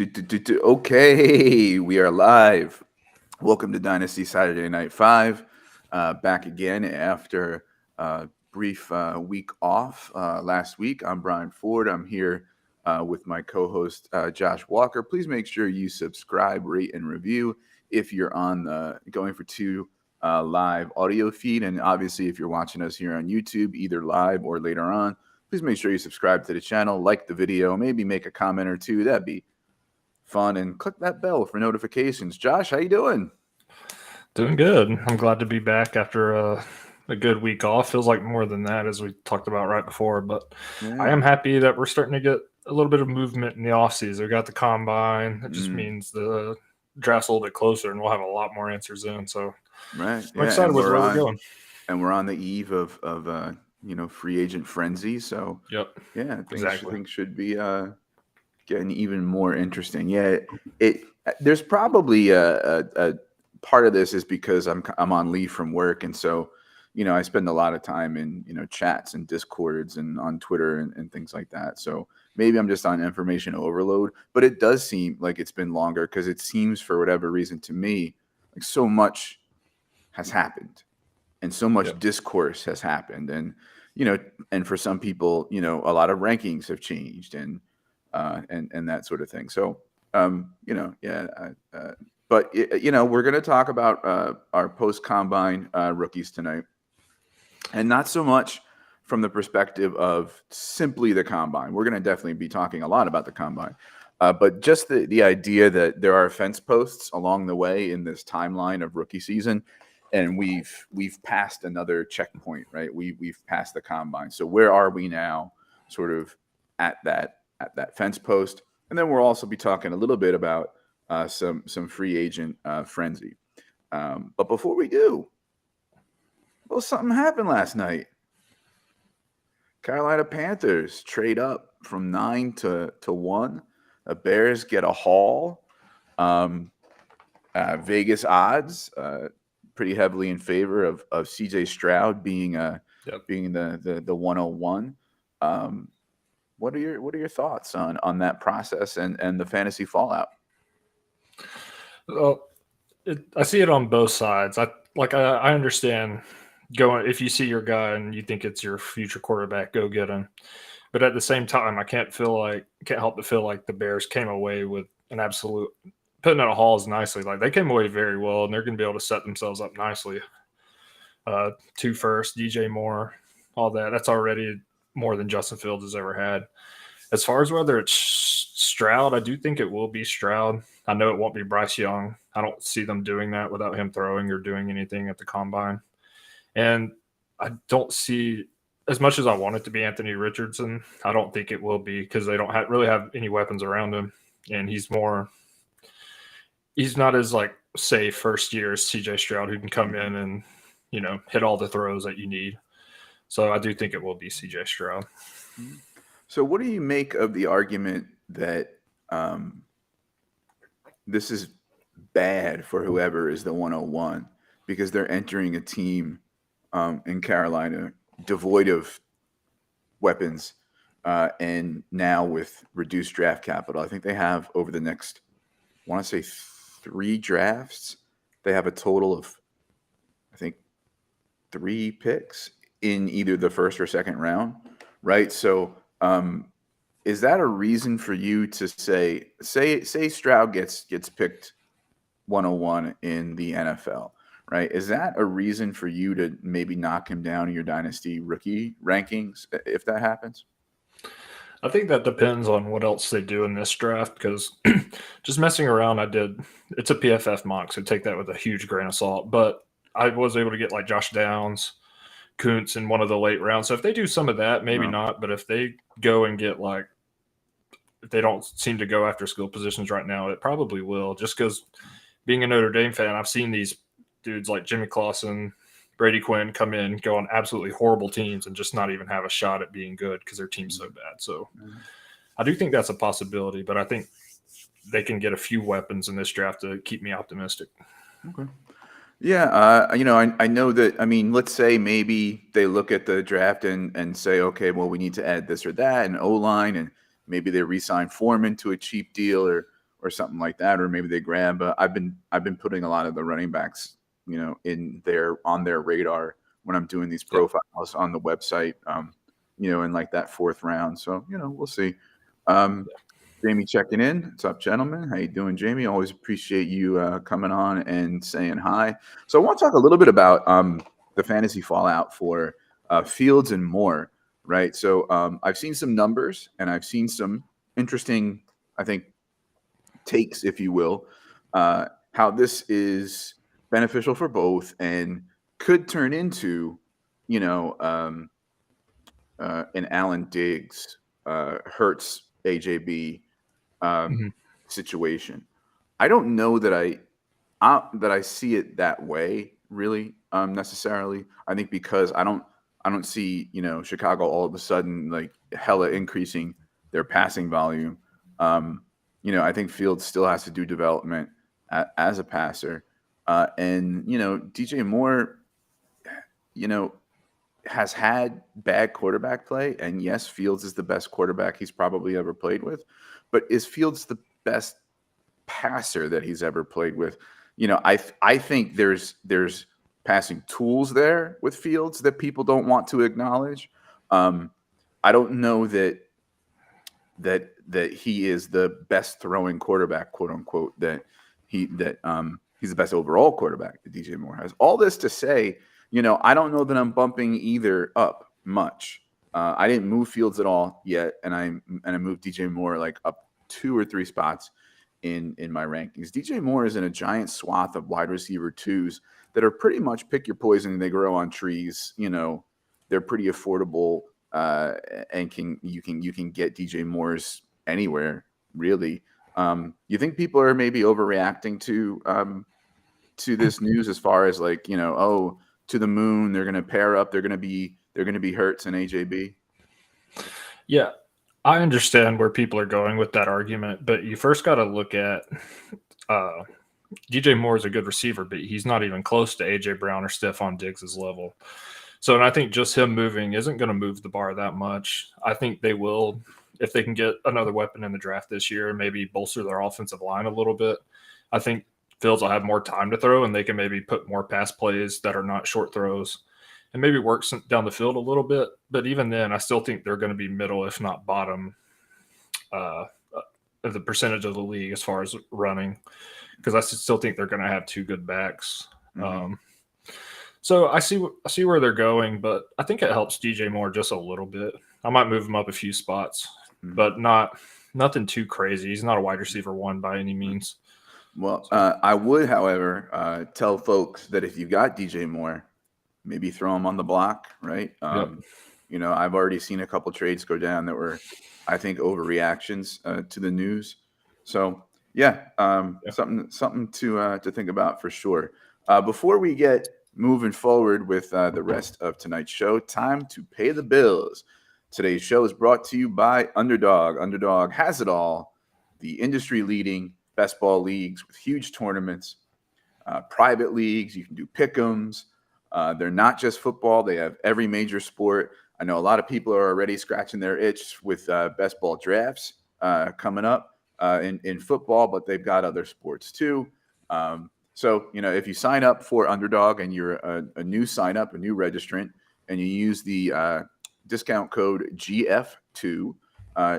Okay, we are live. Welcome to Dynasty Saturday Night 5. Back again after a brief week off last week. I'm Brian Ford. I'm here with my co-host Josh Walker. Please make sure you subscribe, rate, and review if you're on the Going for Two live audio feed. And obviously, if you're watching us here on YouTube, either live or later on, please make sure you subscribe to the channel, like the video, maybe make a comment or two. That'd be fun, and click that bell for notifications. Josh, how you doing? Doing good. I'm glad to be back after a good week off. Feels like more than that, as we talked about right before. But I am happy that we're starting to get a little bit of movement in the offseason. We got the combine. That just means the draft's a little bit closer, and we'll have a lot more answers in. So I'm excited with where we're going. And we're on the eve of free agent frenzy. So things should be getting even more interesting. There's probably a part of this is because I'm on leave from work, and so I spend a lot of time in chats and discords and on Twitter and things like that. So maybe I'm just on information overload, but it does seem like it's been longer because it seems, for whatever reason, to me like so much has happened and so much discourse has happened, and and for some people a lot of rankings have changed and that sort of thing. So, but we're going to talk about our post-combine rookies tonight, and not so much from the perspective of simply the combine. We're going to definitely be talking a lot about the combine, but just the idea that there are fence posts along the way in this timeline of rookie season, and we've passed another checkpoint, right? We've passed the combine. So where are we now, sort of at that fence post? And then we'll also be talking a little bit about some free agent frenzy. But before we do, well, something happened last night. Carolina Panthers trade up from 9 to 1. The Bears get a haul. Vegas odds pretty heavily in favor of CJ Stroud being the 101. What are your thoughts on that process and the fantasy fallout? Well, I see it on both sides. I understand going, if you see your guy and you think it's your future quarterback, go get him. But at the same time, I can't help but feel like the Bears came away with an absolute putting out hauls nicely. Like, they came away very well, and they're going to be able to set themselves up nicely. 2 first, DJ Moore, all that. That's already more than Justin Fields has ever had. As far as whether it's Stroud, I do think it will be Stroud. I know it won't be Bryce Young. I don't see them doing that without him throwing or doing anything at the combine. And I don't see, as much as I want it to be Anthony Richardson, I don't think it will be, because they don't really have any weapons around him. And he's not as safe first year as CJ Stroud, who can come in and, hit all the throws that you need. So I do think it will be CJ Stroud. So what do you make of the argument that this is bad for whoever is the 101, because they're entering a team in Carolina devoid of weapons and now with reduced draft capital? I think they have, over the next, I want to say 3 drafts, they have a total of, I think, 3 picks in either the first or second round, right? So is that a reason for you to say Stroud gets picked 101 in the NFL, right? Is that a reason for you to maybe knock him down in your dynasty rookie rankings if that happens? I think that depends on what else they do in this draft, because just messing around, it's a PFF mock, so take that with a huge grain of salt. But I was able to get Josh Downs, Kuntz in one of the late rounds. So if they do some of that, maybe not. But if they go and get if they don't seem to go after skill positions right now, it probably will. Just because, being a Notre Dame fan, I've seen these dudes like Jimmy Clausen, Brady Quinn come in, go on absolutely horrible teams, and just not even have a shot at being good because their team's so bad. So I do think that's a possibility, but I think they can get a few weapons in this draft to keep me optimistic. Okay. Yeah, I know that. I mean, let's say maybe they look at the draft and say, okay, well, we need to add this or that, and O-line, and maybe they re-sign Foreman to a cheap deal or or something like that, or maybe they grab. I've been putting a lot of the running backs, in on their radar when I'm doing these Yeah. profiles on the website, in like that 4th round. So we'll see. Um, Jamie checking in. What's up, gentlemen? How you doing, Jamie? Always appreciate you coming on and saying hi. So I want to talk a little bit about the fantasy fallout for Fields and Moore, right? So I've seen some numbers and I've seen some interesting, I think, takes, if you will, how this is beneficial for both and could turn into, an Allen Diggs, Hurts, AJB Mhm. situation. I don't know that I see it that way really necessarily. I think because I don't see Chicago all of a sudden like hella increasing their passing volume. I think Fields still has to do development as a passer, and DJ Moore, you know has had bad quarterback play, and yes, Fields is the best quarterback he's probably ever played with, but is Fields the best passer that he's ever played with? I think there's passing tools there with Fields that people don't want to acknowledge. I don't know that he is the best throwing quarterback, quote unquote, that he's the best overall quarterback that DJ Moore has. All this to say, I don't know that I'm bumping either up much. I didn't move Fields at all yet, and I moved DJ Moore like up 2 or 3 spots in my rankings. DJ Moore is in a giant swath of wide receiver 2s that are pretty much pick your poison. They grow on trees. They're pretty affordable, and you can get DJ Moore's anywhere really. You think people are maybe overreacting to this news as far as like oh, to the moon, they're going to pair up, they're going to be Hurts and AJB? Yeah, I understand where people are going with that argument, but you first got to look at uh, DJ Moore is a good receiver, but he's not even close to AJ Brown or Stephon Diggs' level. So, and I think just him moving isn't going to move the bar that much. I think they will, if they can get another weapon in the draft this year and maybe bolster their offensive line a little bit. I think Fields will have more time to throw, and they can maybe put more pass plays that are not short throws and maybe work down the field a little bit. But even then, I still think they're going to be middle, if not bottom, of the percentage of the league as far as running, because I still think they're going to have 2 good backs. Mm-hmm. So I see where they're going, but I think it helps DJ Moore just a little bit. I might move him up a few spots, but nothing too crazy. He's not a wide receiver 1 by any means. Well, I would, however, tell folks that if you got DJ Moore, maybe throw him on the block, right? Yep. I've already seen a couple trades go down that were, I think, overreactions to the news. So yeah, something to think about for sure. Before we get moving forward with the rest of tonight's show, time to pay the bills. Today's show is brought to you by Underdog. Underdog has it all: the industry-leading best ball leagues with huge tournaments, private leagues. You can do pick'ems. They're not just football. They have every major sport. I know a lot of people are already scratching their itch with best ball drafts coming up in football, but they've got other sports too. So, if you sign up for Underdog and you're a new sign up, a new registrant, and you use the discount code GF2,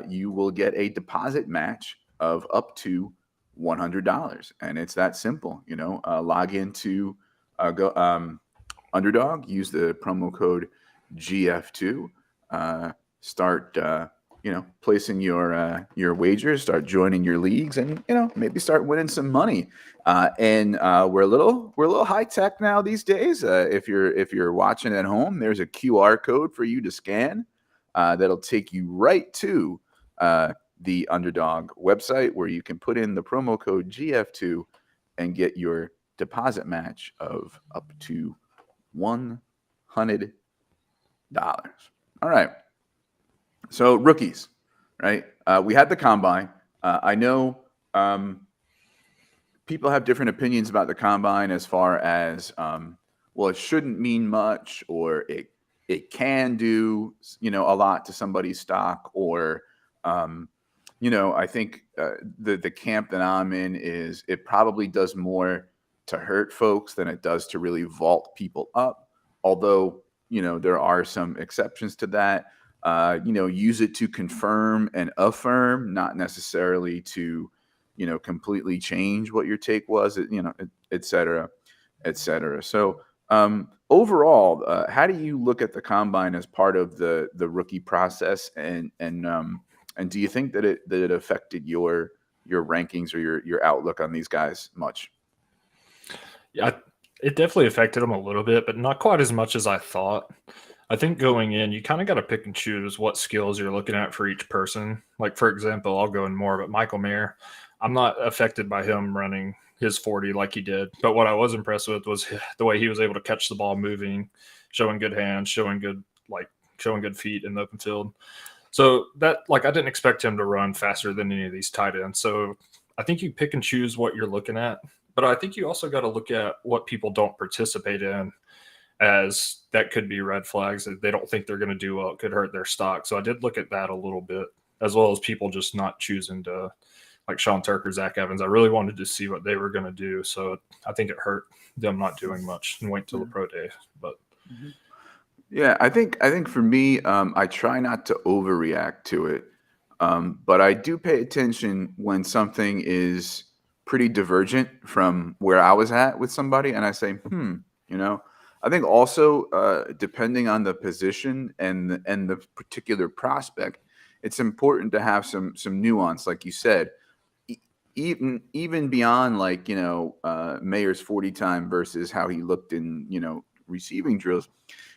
you will get a deposit match of up to $100. And it's that simple. Log into Underdog, use the promo code GF2, start placing your wagers, start joining your leagues, and maybe start winning some money. And we're a little high tech now these days. If you're watching at home, there's a QR code for you to scan that'll take you right to the Underdog website, where you can put in the promo code GF2 and get your deposit match of up to $100. All right. So rookies, right? We had the combine. I know people have different opinions about the combine as far as, well, it shouldn't mean much, or it can do, a lot to somebody's stock, or, I think the camp that I'm in is it probably does more to hurt folks than it does to really vault people up. Although, there are some exceptions to that. Use it to confirm and affirm, not necessarily to, completely change what your take was, et cetera, et cetera. So, overall, how do you look at the combine as part of the rookie process, and do you think that it affected your rankings or your outlook on these guys much? Yeah, it definitely affected them a little bit, but not quite as much as I thought. I think going in, you kind of got to pick and choose what skills you're looking at for each person. Like, for example, I'll go in more, but Michael Mayer, I'm not affected by him running his 40 like he did. But what I was impressed with was the way he was able to catch the ball moving, showing good hands, showing good feet in the open field. So that, like, I didn't expect him to run faster than any of these tight ends. So I think you pick and choose what you're looking at, but I think you also got to look at what people don't participate in, as that could be red flags that they don't think they're going to do well. It could hurt their stock. So I did look at that a little bit, as well as people just not choosing to, like Sean Turk or Zach Evans. I really wanted to see what they were going to do. So I think it hurt them not doing much and wait till the pro day. But Yeah, I think for me, I try not to overreact to it, but I do pay attention when something is pretty divergent from where I was at with somebody, and I say, you know. I think also, depending on the position and the particular prospect, it's important to have some nuance, like you said. Even beyond, like, Mayer's 40 time versus how he looked in, receiving drills.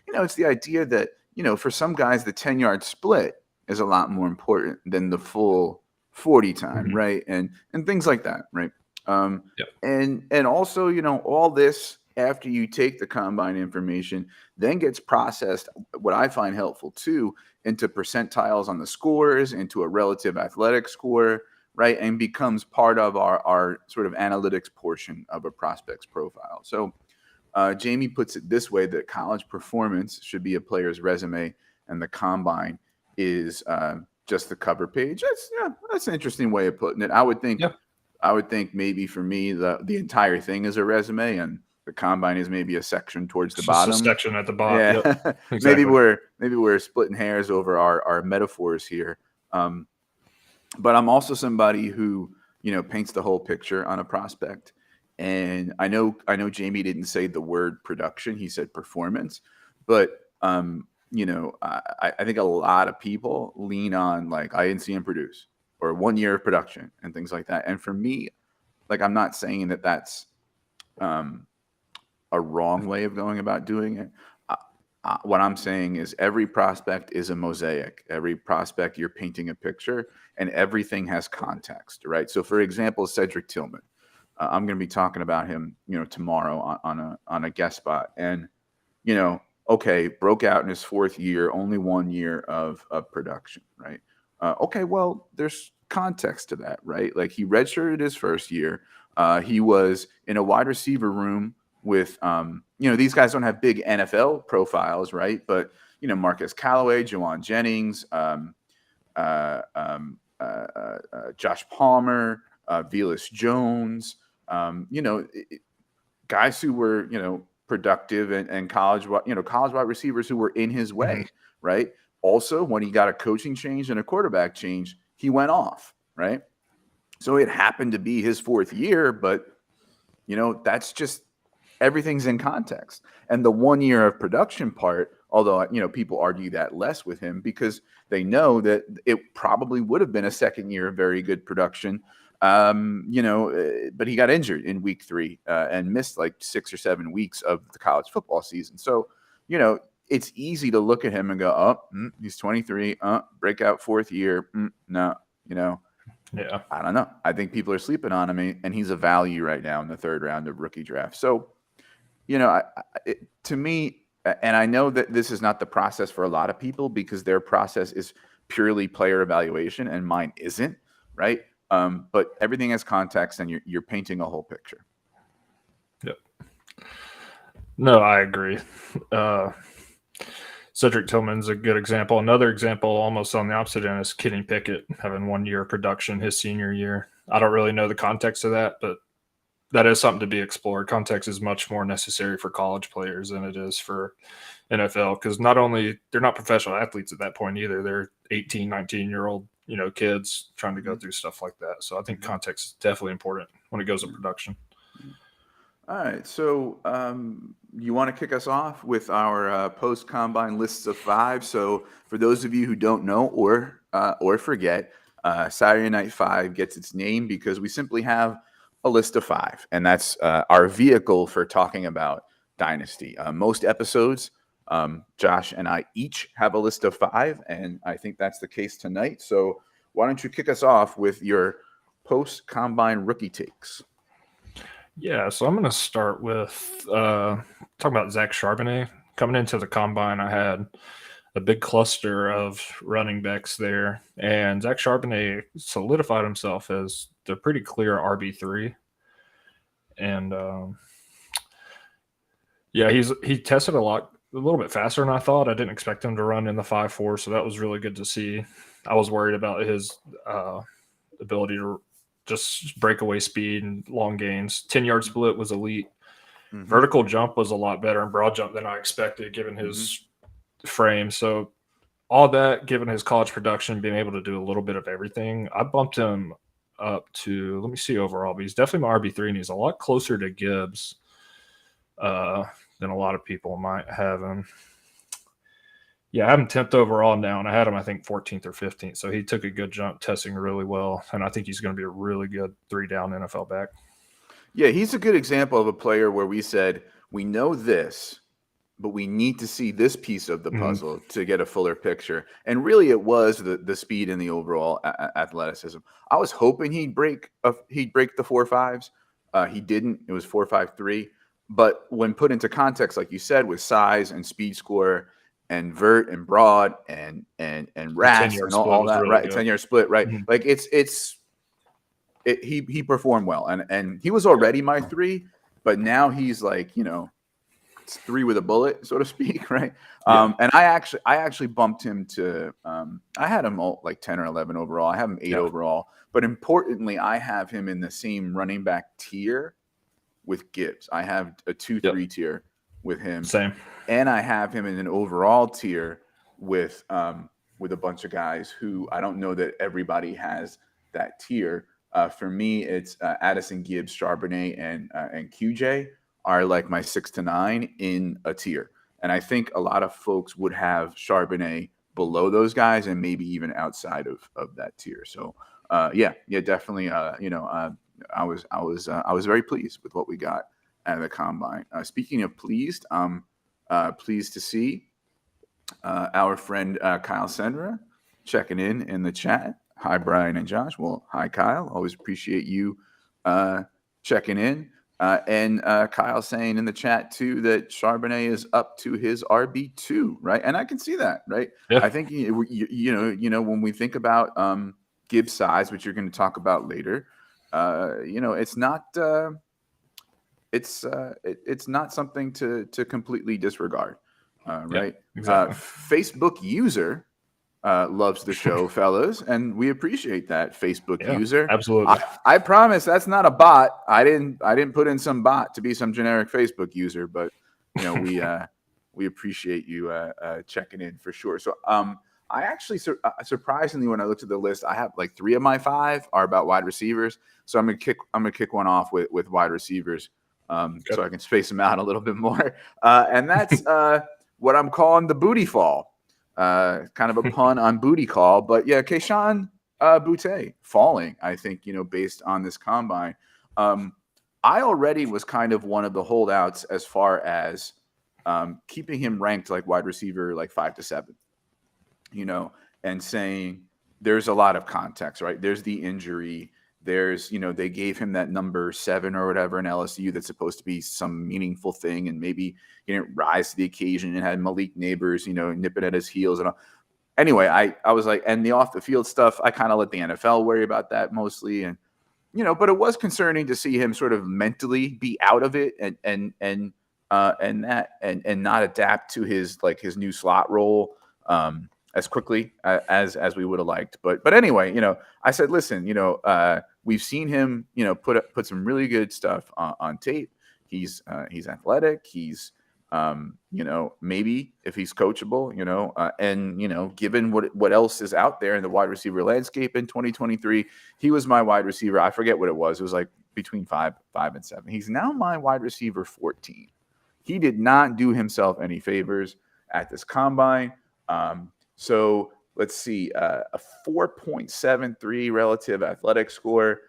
It's the idea that, for some guys, the 10-yard split is a lot more important than the full 40 time, Mhm. right? And things like that, right? Yep. And also, all this, after you take the combine information, then gets processed, what I find helpful too, into percentiles on the scores, into a relative athletic score, right? And becomes part of our sort of analytics portion of a prospect's profile. So Jamie puts it this way, that college performance should be a player's resume, and the combine is just the cover page. That's an interesting way of putting it. I would think maybe for me the entire thing is a resume, and the combine is maybe a section towards the It's just a bottom. section at the bottom. Yeah, Yep. maybe Exactly. we're splitting hairs over our metaphors here. But I'm also somebody who, paints the whole picture on a prospect. And I know Jamie didn't say the word production; he said performance. But I think a lot of people lean on, like, I didn't see him produce, or 1 year of production and things like that. And for me, like, I'm not saying that that's a wrong way of going about doing it. What I'm saying is every prospect is a mosaic. Every prospect, you're painting a picture, and everything has context, right? So, for example, Cedric Tillman, I'm going to be talking about him, tomorrow on a guest spot, and okay, broke out in his 4th year, only 1 year of production, right? Okay, well, there's context to that, right? Like, he redshirted his 1st year. He was in a wide receiver room with, these guys don't have big NFL profiles, right? But, Marcus Callaway, Jawan Jennings, Josh Palmer, Velas Jones, guys who were, productive, and college wide receivers who were in his way, Mhm. right? Also, when he got a coaching change and a quarterback change, he went off, right? So it happened to be his 4th year, but that's just, everything's in context. And the 1 year of production part, although people argue that less with him because they know that it probably would have been a 2nd year of very good production. But he got injured in week 3 and missed like 6 or 7 weeks of the college football season. So, it's easy to look at him and go, oh, he's 23, breakout 4th year. No, Yeah. I don't know. I think people are sleeping on him, and he's a value right now in the 3rd round of rookie draft. So, to me, and I know that this is not the process for a lot of people because their process is purely player evaluation and mine isn't, right? But everything has context, and you're painting a whole picture. Yep. No, I agree. Cedric Tillman's a good example. Another example, almost on the opposite end, is Kenny Pickett having 1 year of production his senior year. I don't really know the context of that, but that is something to be explored. Context is much more necessary for college players than it is for NFL, because not only they're not professional athletes at that point either. They're 18, 19-year-old, kids trying to go through stuff like that. So I think context is definitely important when it goes to production. All right, so you want to kick us off with our post-combine lists of 5. So for those of you who don't know or forget, Saturday Night 5 gets its name because we simply have a list of 5, and that's our vehicle for talking about Dynasty. Most episodes, Josh and I each have a list of 5, and I think that's the case tonight. So why don't you kick us off with your post-combine rookie takes? Yeah, so I'm going to start with talking about Zach Charbonnet. Coming into the combine, I had a big cluster of running backs there, and Zach Charbonnet solidified himself as the pretty clear RB3. And he tested a little bit faster than I thought. I didn't expect him to run in the 5.4, so that was really good to see. I was worried about his ability to just breakaway speed and long gains. 10-yard split was elite. Vertical jump was a lot better, and broad jump than I expected given his frame. So all that, given his college production, being able to do a little bit of everything, I bumped him up to, let me see overall, but he's definitely my RB3, and he's a lot closer to Gibbs than a lot of people might have him. Yeah, I have him 10th overall now, and I had him, I think, 14th or 15th. So he took a good jump, testing really well, and I think he's going to be a really good 3-down NFL back. Yeah, he's a good example of a player where we said, we know this, but we need to see this piece of the puzzle to get a fuller picture. And really it was the speed and the overall athleticism. I was hoping he'd break the 4.5s. He didn't. It was 4.53. But when put into context, like you said, with size and speed score and vert and broad and RAS and all that, really right? 10-yard split, right? Like he performed well, and he was already my 3, but now he's like, it's 3 with a bullet, so to speak, right? Yeah. And I actually bumped him to I had him like 10 or 11 overall. I have him 8 overall, but importantly, I have him in the same running back tier with Gibbs. I have a 2-3 tier with him. Same. And I have him in an overall tier with a bunch of guys who I don't know that everybody has that tier. For me, it's Addison, Gibbs, Charbonnet, and QJ are like my 6 to 9 in a tier. And I think a lot of folks would have Charbonnet below those guys and maybe even outside of that tier. So definitely. I was very pleased with what we got out of the combine. Speaking of pleased, I'm pleased to see our friend Kyle Senra checking in the chat. Hi, Brian and Josh. Well, hi, Kyle. Always appreciate you checking in. And Kyle saying in the chat, too, that Charbonnet is up to his RB2, right? And I can see that, right? Yeah. I think, when we think about Gibbs' size, which you're going to talk about later, it's not it's not something to completely disregard, right? Yeah, exactly. Facebook user loves the show, fellas, and we appreciate that. Facebook user, absolutely. I promise that's not a bot. I didn't put in some bot to be some generic Facebook user, but we appreciate you checking in for sure. So I actually surprisingly, when I looked at the list, I have like 3 of my 5 are about wide receivers. So I'm gonna kick one off with wide receivers, so I can space them out a little bit more. And that's what I'm calling the booty fall. Kind of a pun on booty call, but yeah, Kayshon Boutte falling, I think, based on this combine. I already was kind of one of the holdouts as far as keeping him ranked like wide receiver, like 5 to 7, and saying there's a lot of context, right? There's the injury. There's, they gave him that number 7 or whatever in LSU that's supposed to be some meaningful thing, and maybe he didn't rise to the occasion and had Malik Neighbors, nipping at his heels and all. Anyway, I was like, and the off the field stuff, I kind of let the NFL worry about that mostly, and but it was concerning to see him sort of mentally be out of it and and not adapt to his new slot role as quickly as we would have liked. But anyway, I said, listen, we've seen him, put some really good stuff on tape. He's athletic. He's maybe if he's coachable, and given what else is out there in the wide receiver landscape in 2023, he was my wide receiver. I forget what it was. It was like between 5 and 7. He's now my wide receiver 14. He did not do himself any favors at this combine. So let's see, a 4.73 relative athletic score,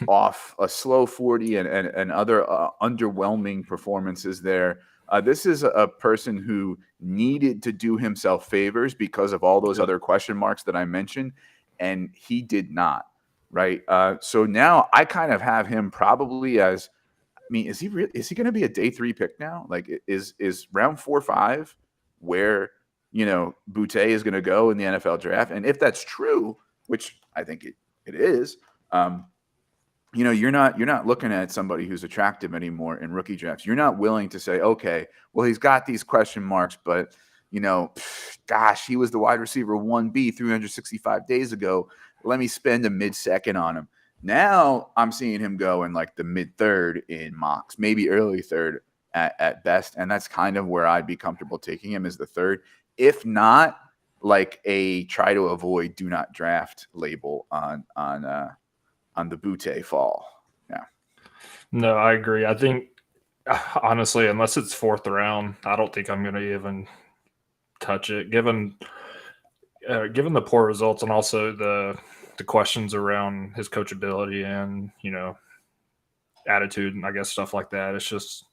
off a slow 40 and other underwhelming performances there. This is a person who needed to do himself favors because of all those other question marks that I mentioned, and he did not, right? So now I kind of have him probably as, is he going to be a day 3 pick now? Like, is round 4 or 5 where Boutte is going to go in the NFL draft? And if that's true, which I think it is, you're not looking at somebody who's attractive anymore in rookie drafts. You're not willing to say, okay, well, he's got these question marks, but gosh, he was the wide receiver 1B 365 days ago. Let me spend a mid-second on him. Now I'm seeing him go in like the mid-3rd in mocks, maybe early 3rd at best. And that's kind of where I'd be comfortable taking him, as the 3rd. If not, like a try to avoid do not draft label on the Boutte fall. Yeah. No, I agree. I think, honestly, unless it's 4th round, I don't think I'm going to even touch it, given the poor results and also the questions around his coachability and attitude and I guess stuff like that. It's just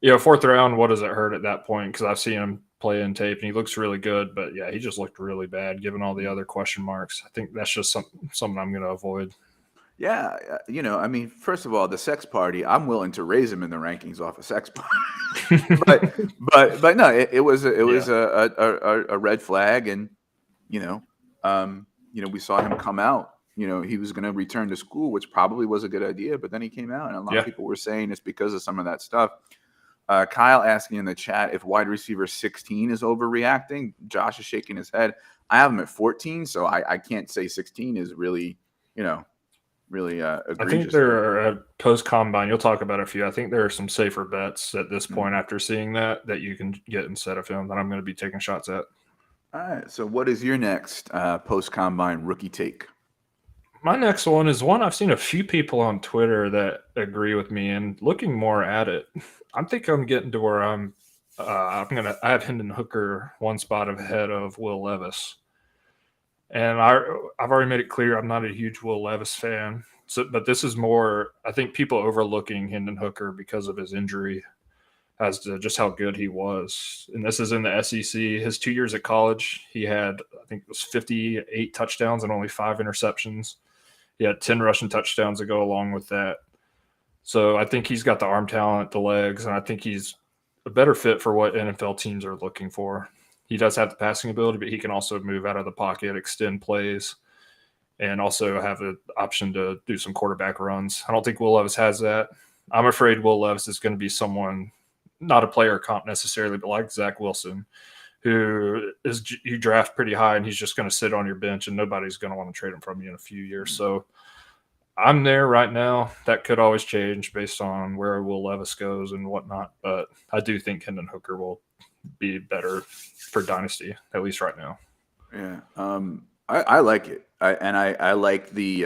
4th round. What does it hurt at that point? Because I've seen him play in tape and he looks really good, but yeah, he just looked really bad given all the other question marks. I think that's just something I'm going to avoid. Yeah, first of all, the sex party, I'm willing to raise him in the rankings off a sex party. but no, it was a red flag, and we saw him come out. He was going to return to school, which probably was a good idea, but then he came out, and a lot of people were saying it's because of some of that stuff. Kyle asking in the chat if wide receiver 16 is overreacting. Josh is shaking his head. I have him at 14, so I can't say 16 is really, really egregious. I think there are post combine. You'll talk about a few. I think there are some safer bets at this point after seeing that you can get instead of him that I'm going to be taking shots at. All right. So what is your next post combine rookie take? My next one is one I've seen a few people on Twitter that agree with me, and looking more at it, I think I'm getting to where I have Hendon Hooker one spot ahead of Will Levis. And I've already made it clear I'm not a huge Will Levis fan. But this is more, I think, people overlooking Hendon Hooker because of his injury as to just how good he was. And this is in the SEC. His 2 years at college, he had, I think it was 58 touchdowns and only 5 interceptions. He had 10 rushing touchdowns to go along with that. So I think he's got the arm talent, the legs, and I think he's a better fit for what NFL teams are looking for. He does have the passing ability, but he can also move out of the pocket, extend plays, and also have the option to do some quarterback runs. I don't think Will Levis has that. I'm afraid Will Levis is going to be someone, not a player comp necessarily, but like Zach Wilson, who you draft pretty high and he's just going to sit on your bench and nobody's going to want to trade him from you in a few years. So I'm there right now. That could always change based on where Will Levis goes and whatnot. But I do think Hendon Hooker will be better for Dynasty, at least right now. Yeah. I like it. I like the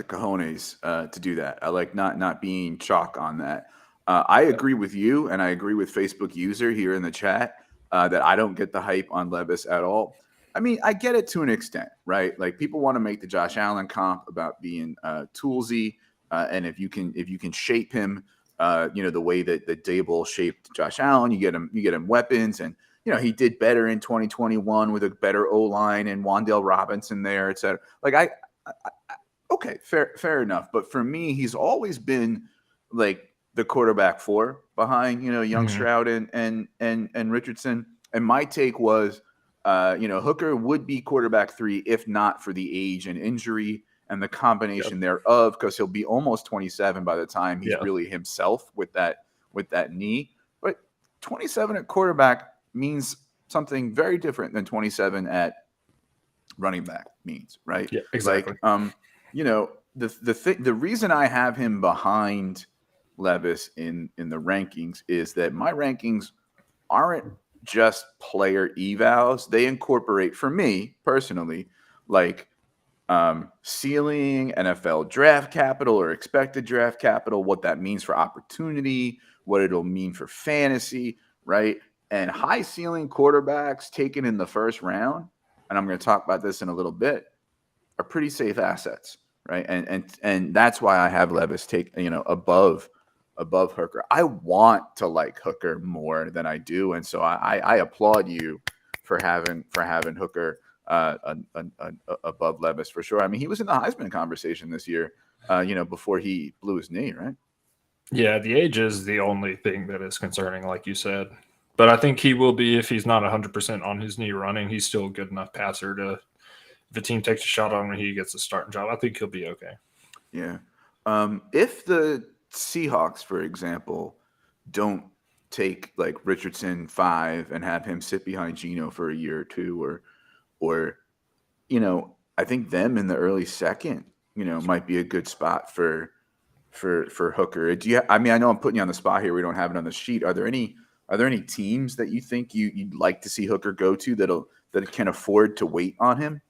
cojones to do that. I like not being chalk on that. I agree with you, and I agree with Facebook user here in the chat that I don't get the hype on Levis at all. I mean, I get it to an extent, right? Like, people want to make the Josh Allen comp about being toolsy, and if you can shape him, the way that Dable shaped Josh Allen, you get him weapons, and he did better in 2021 with a better O-line and Wan'Dale Robinson there, et cetera. Like, I okay, fair enough. But for me, he's always been like the quarterback 4 behind, Young Stroud and Richardson. And my take was, Hooker would be quarterback 3 if not for the age and injury. and the combination thereof, because he'll be almost 27 by the time he's Yeah. really himself with that knee. But 27 at quarterback means something very different than 27 at running back means, right? Yeah, exactly. Like, the reason I have him behind Levis in the rankings is that my rankings aren't just player evals. They incorporate, for me personally, like ceiling, NFL draft capital or expected draft capital, what that means for opportunity, what it'll mean for fantasy, right? And high ceiling quarterbacks taken in the first round, and I'm going to talk about this in a little bit, are pretty safe assets, right? And that's why I have Levis take above Hooker. I want to like Hooker more than I do, and so I applaud you for having Hooker above Levis for sure. I mean, he was in the Heisman conversation this year, before he blew his knee, right? Yeah, the age is the only thing that is concerning, like you said. But I think he will be, if he's not 100% on his knee running, he's still a good enough passer to, if the team takes a shot on him, he gets a starting job. I think he'll be okay. Yeah. If the Seahawks, for example, don't take like Richardson 5 and have him sit behind Geno for a year or two, or I think them in the early second, might be a good spot for Hooker. I know I'm putting you on the spot here. We don't have it on the sheet. Are there any teams that you think you'd like to see Hooker go to that can afford to wait on him?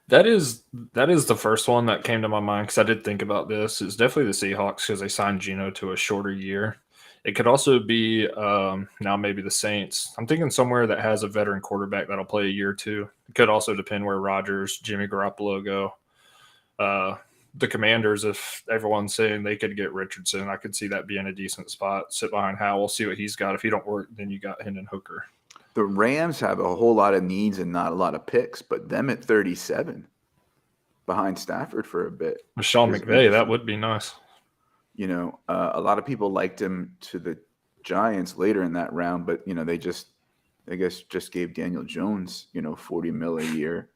That is the first one that came to my mind because I did think about this. It's definitely the Seahawks because they signed Geno to a shorter year. It could also be now maybe the Saints. I'm thinking somewhere that has a veteran quarterback that'll play a year or two. It could also depend where Rodgers, Jimmy Garoppolo go. The Commanders, if everyone's saying they could get Richardson, I could see that being a decent spot. Sit behind Howell, see what he's got. If he don't work, then you got Hendon Hooker. The Rams have a whole lot of needs and not a lot of picks, but them at 37 behind Stafford for a bit. With Sean McVay, that would be nice. A lot of people liked him to the Giants later in that round, but they just gave Daniel Jones, $40 million a year.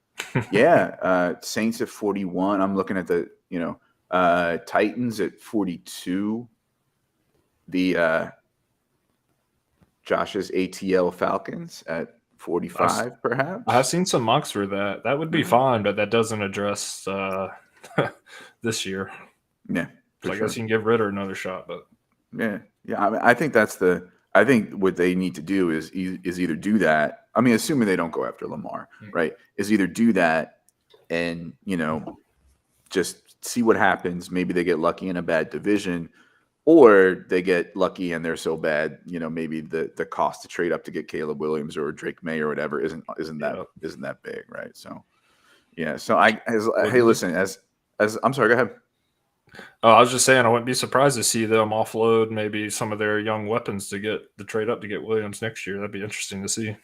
Yeah, Saints at 41. I'm looking at the Titans at 42. The Josh's ATL Falcons at 45, perhaps. I've seen some mocks for that. That would be fine, but that doesn't address this year. Yeah. So I guess you can give Ritter another shot, but yeah. I mean, I think I think what they need to do is either do that. I mean, assuming they don't go after Lamar, right? Is either do that and just see what happens. Maybe they get lucky in a bad division, or they get lucky and they're so bad, maybe the cost to trade up to get Caleb Williams or Drake May or whatever isn't that big, right? So yeah. So hey, listen, as I'm sorry, go ahead. Oh, I was just saying I wouldn't be surprised to see them offload maybe some of their young weapons to get the trade up to get Williams next year. That'd be interesting to see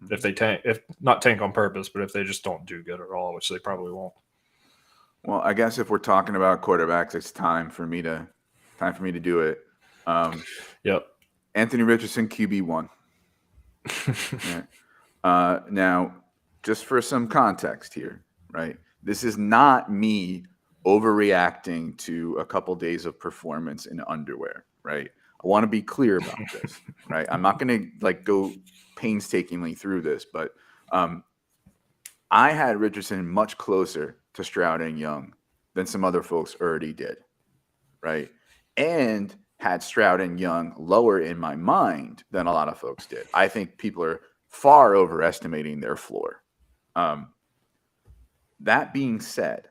if they tank, if not tank on purpose, but if they just don't do good at all, which they probably won't. Well, I guess if we're talking about quarterbacks, it's time for me to do it. Yep. Anthony Richardson, QB1. Right. Now, just for some context here, right? This is not me overreacting to a couple days of performance in underwear, right? I want to be clear about this, right? I'm not going to go painstakingly through this, but I had Richardson much closer to Stroud and Young than some other folks already did, right? And had Stroud and Young lower in my mind than a lot of folks did. I think people are far overestimating their floor. That being said,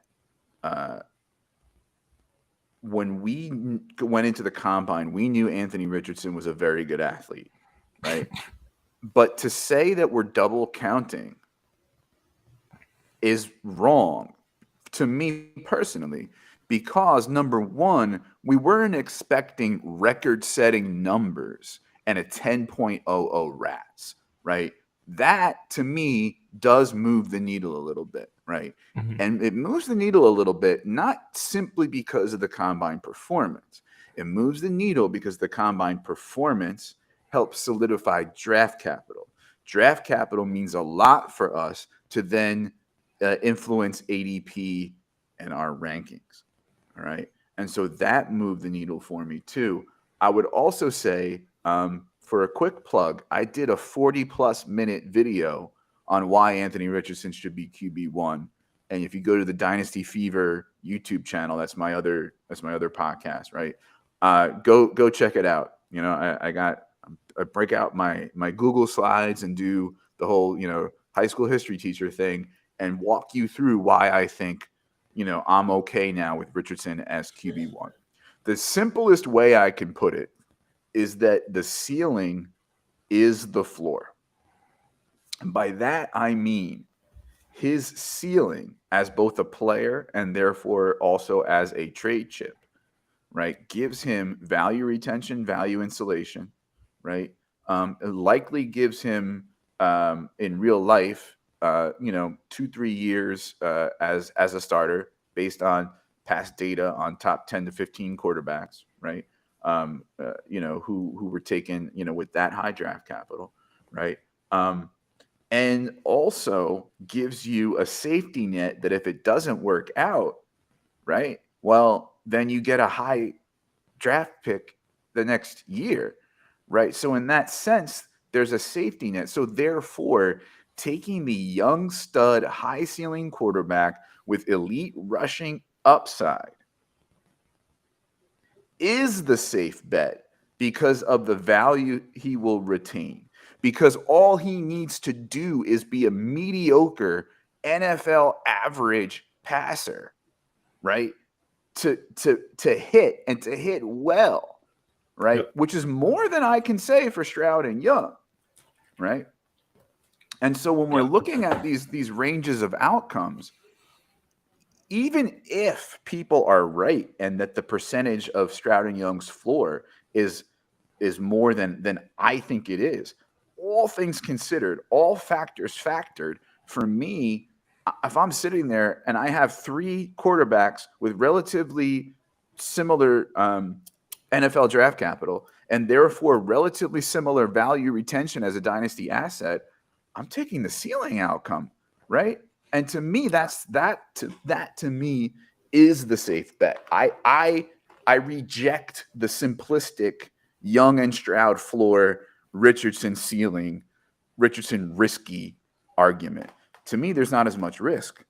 when we went into the combine, we knew Anthony Richardson was a very good athlete, right? But to say that we're double counting is wrong to me personally, because number one, we weren't expecting record-setting numbers and a 10.00 RAS, right? That to me does move the needle a little bit, right? Mm-hmm. And it moves the needle a little bit, not simply because of the combine performance. It moves the needle because the combine performance helps solidify draft capital. Draft capital means a lot for us to then influence ADP and our rankings. All right. And so that moved the needle for me too. I would also say, for a quick plug, I did a 40+ minute video on why Anthony Richardson should be QB1. And if you go to the Dynasty Fever YouTube channel, that's my other podcast, right? Go check it out. You know, I break out my Google slides and do the whole, you know, high school history teacher thing and walk you through why I think, you know, I'm okay now with Richardson as QB1. The simplest way I can put it is that the ceiling is the floor. And by that, I mean his ceiling as both a player and therefore also as a trade chip, right, gives him value retention, value insulation, right? It likely gives him in real life, 2-3 years as a starter based on past data on top 10 to 15 quarterbacks, right? Who were taken, with that high draft capital, right? And also gives you a safety net that if it doesn't work out, right, well, then you get a high draft pick the next year, right? So in that sense, there's a safety net. So therefore, taking the young stud, high ceiling quarterback with elite rushing upside is the safe bet because of the value he will retain. Because all he needs to do is be a mediocre NFL average passer, right? To hit and to hit well, right? Yep. Which is more than I can say for Stroud and Young, right? And so when we're looking at these ranges of outcomes, even if people are right and that the percentage of Stroud and Young's floor is more than I think it is, all things considered, all factors factored, for me, if I'm sitting there and I have 3 quarterbacks with relatively similar NFL draft capital and therefore relatively similar value retention as a dynasty asset, I'm taking the ceiling outcome, right? And to me, that to me is the safe bet. I reject the simplistic Young and Stroud floor, Richardson ceiling, Richardson risky argument. To me, there's not as much risk,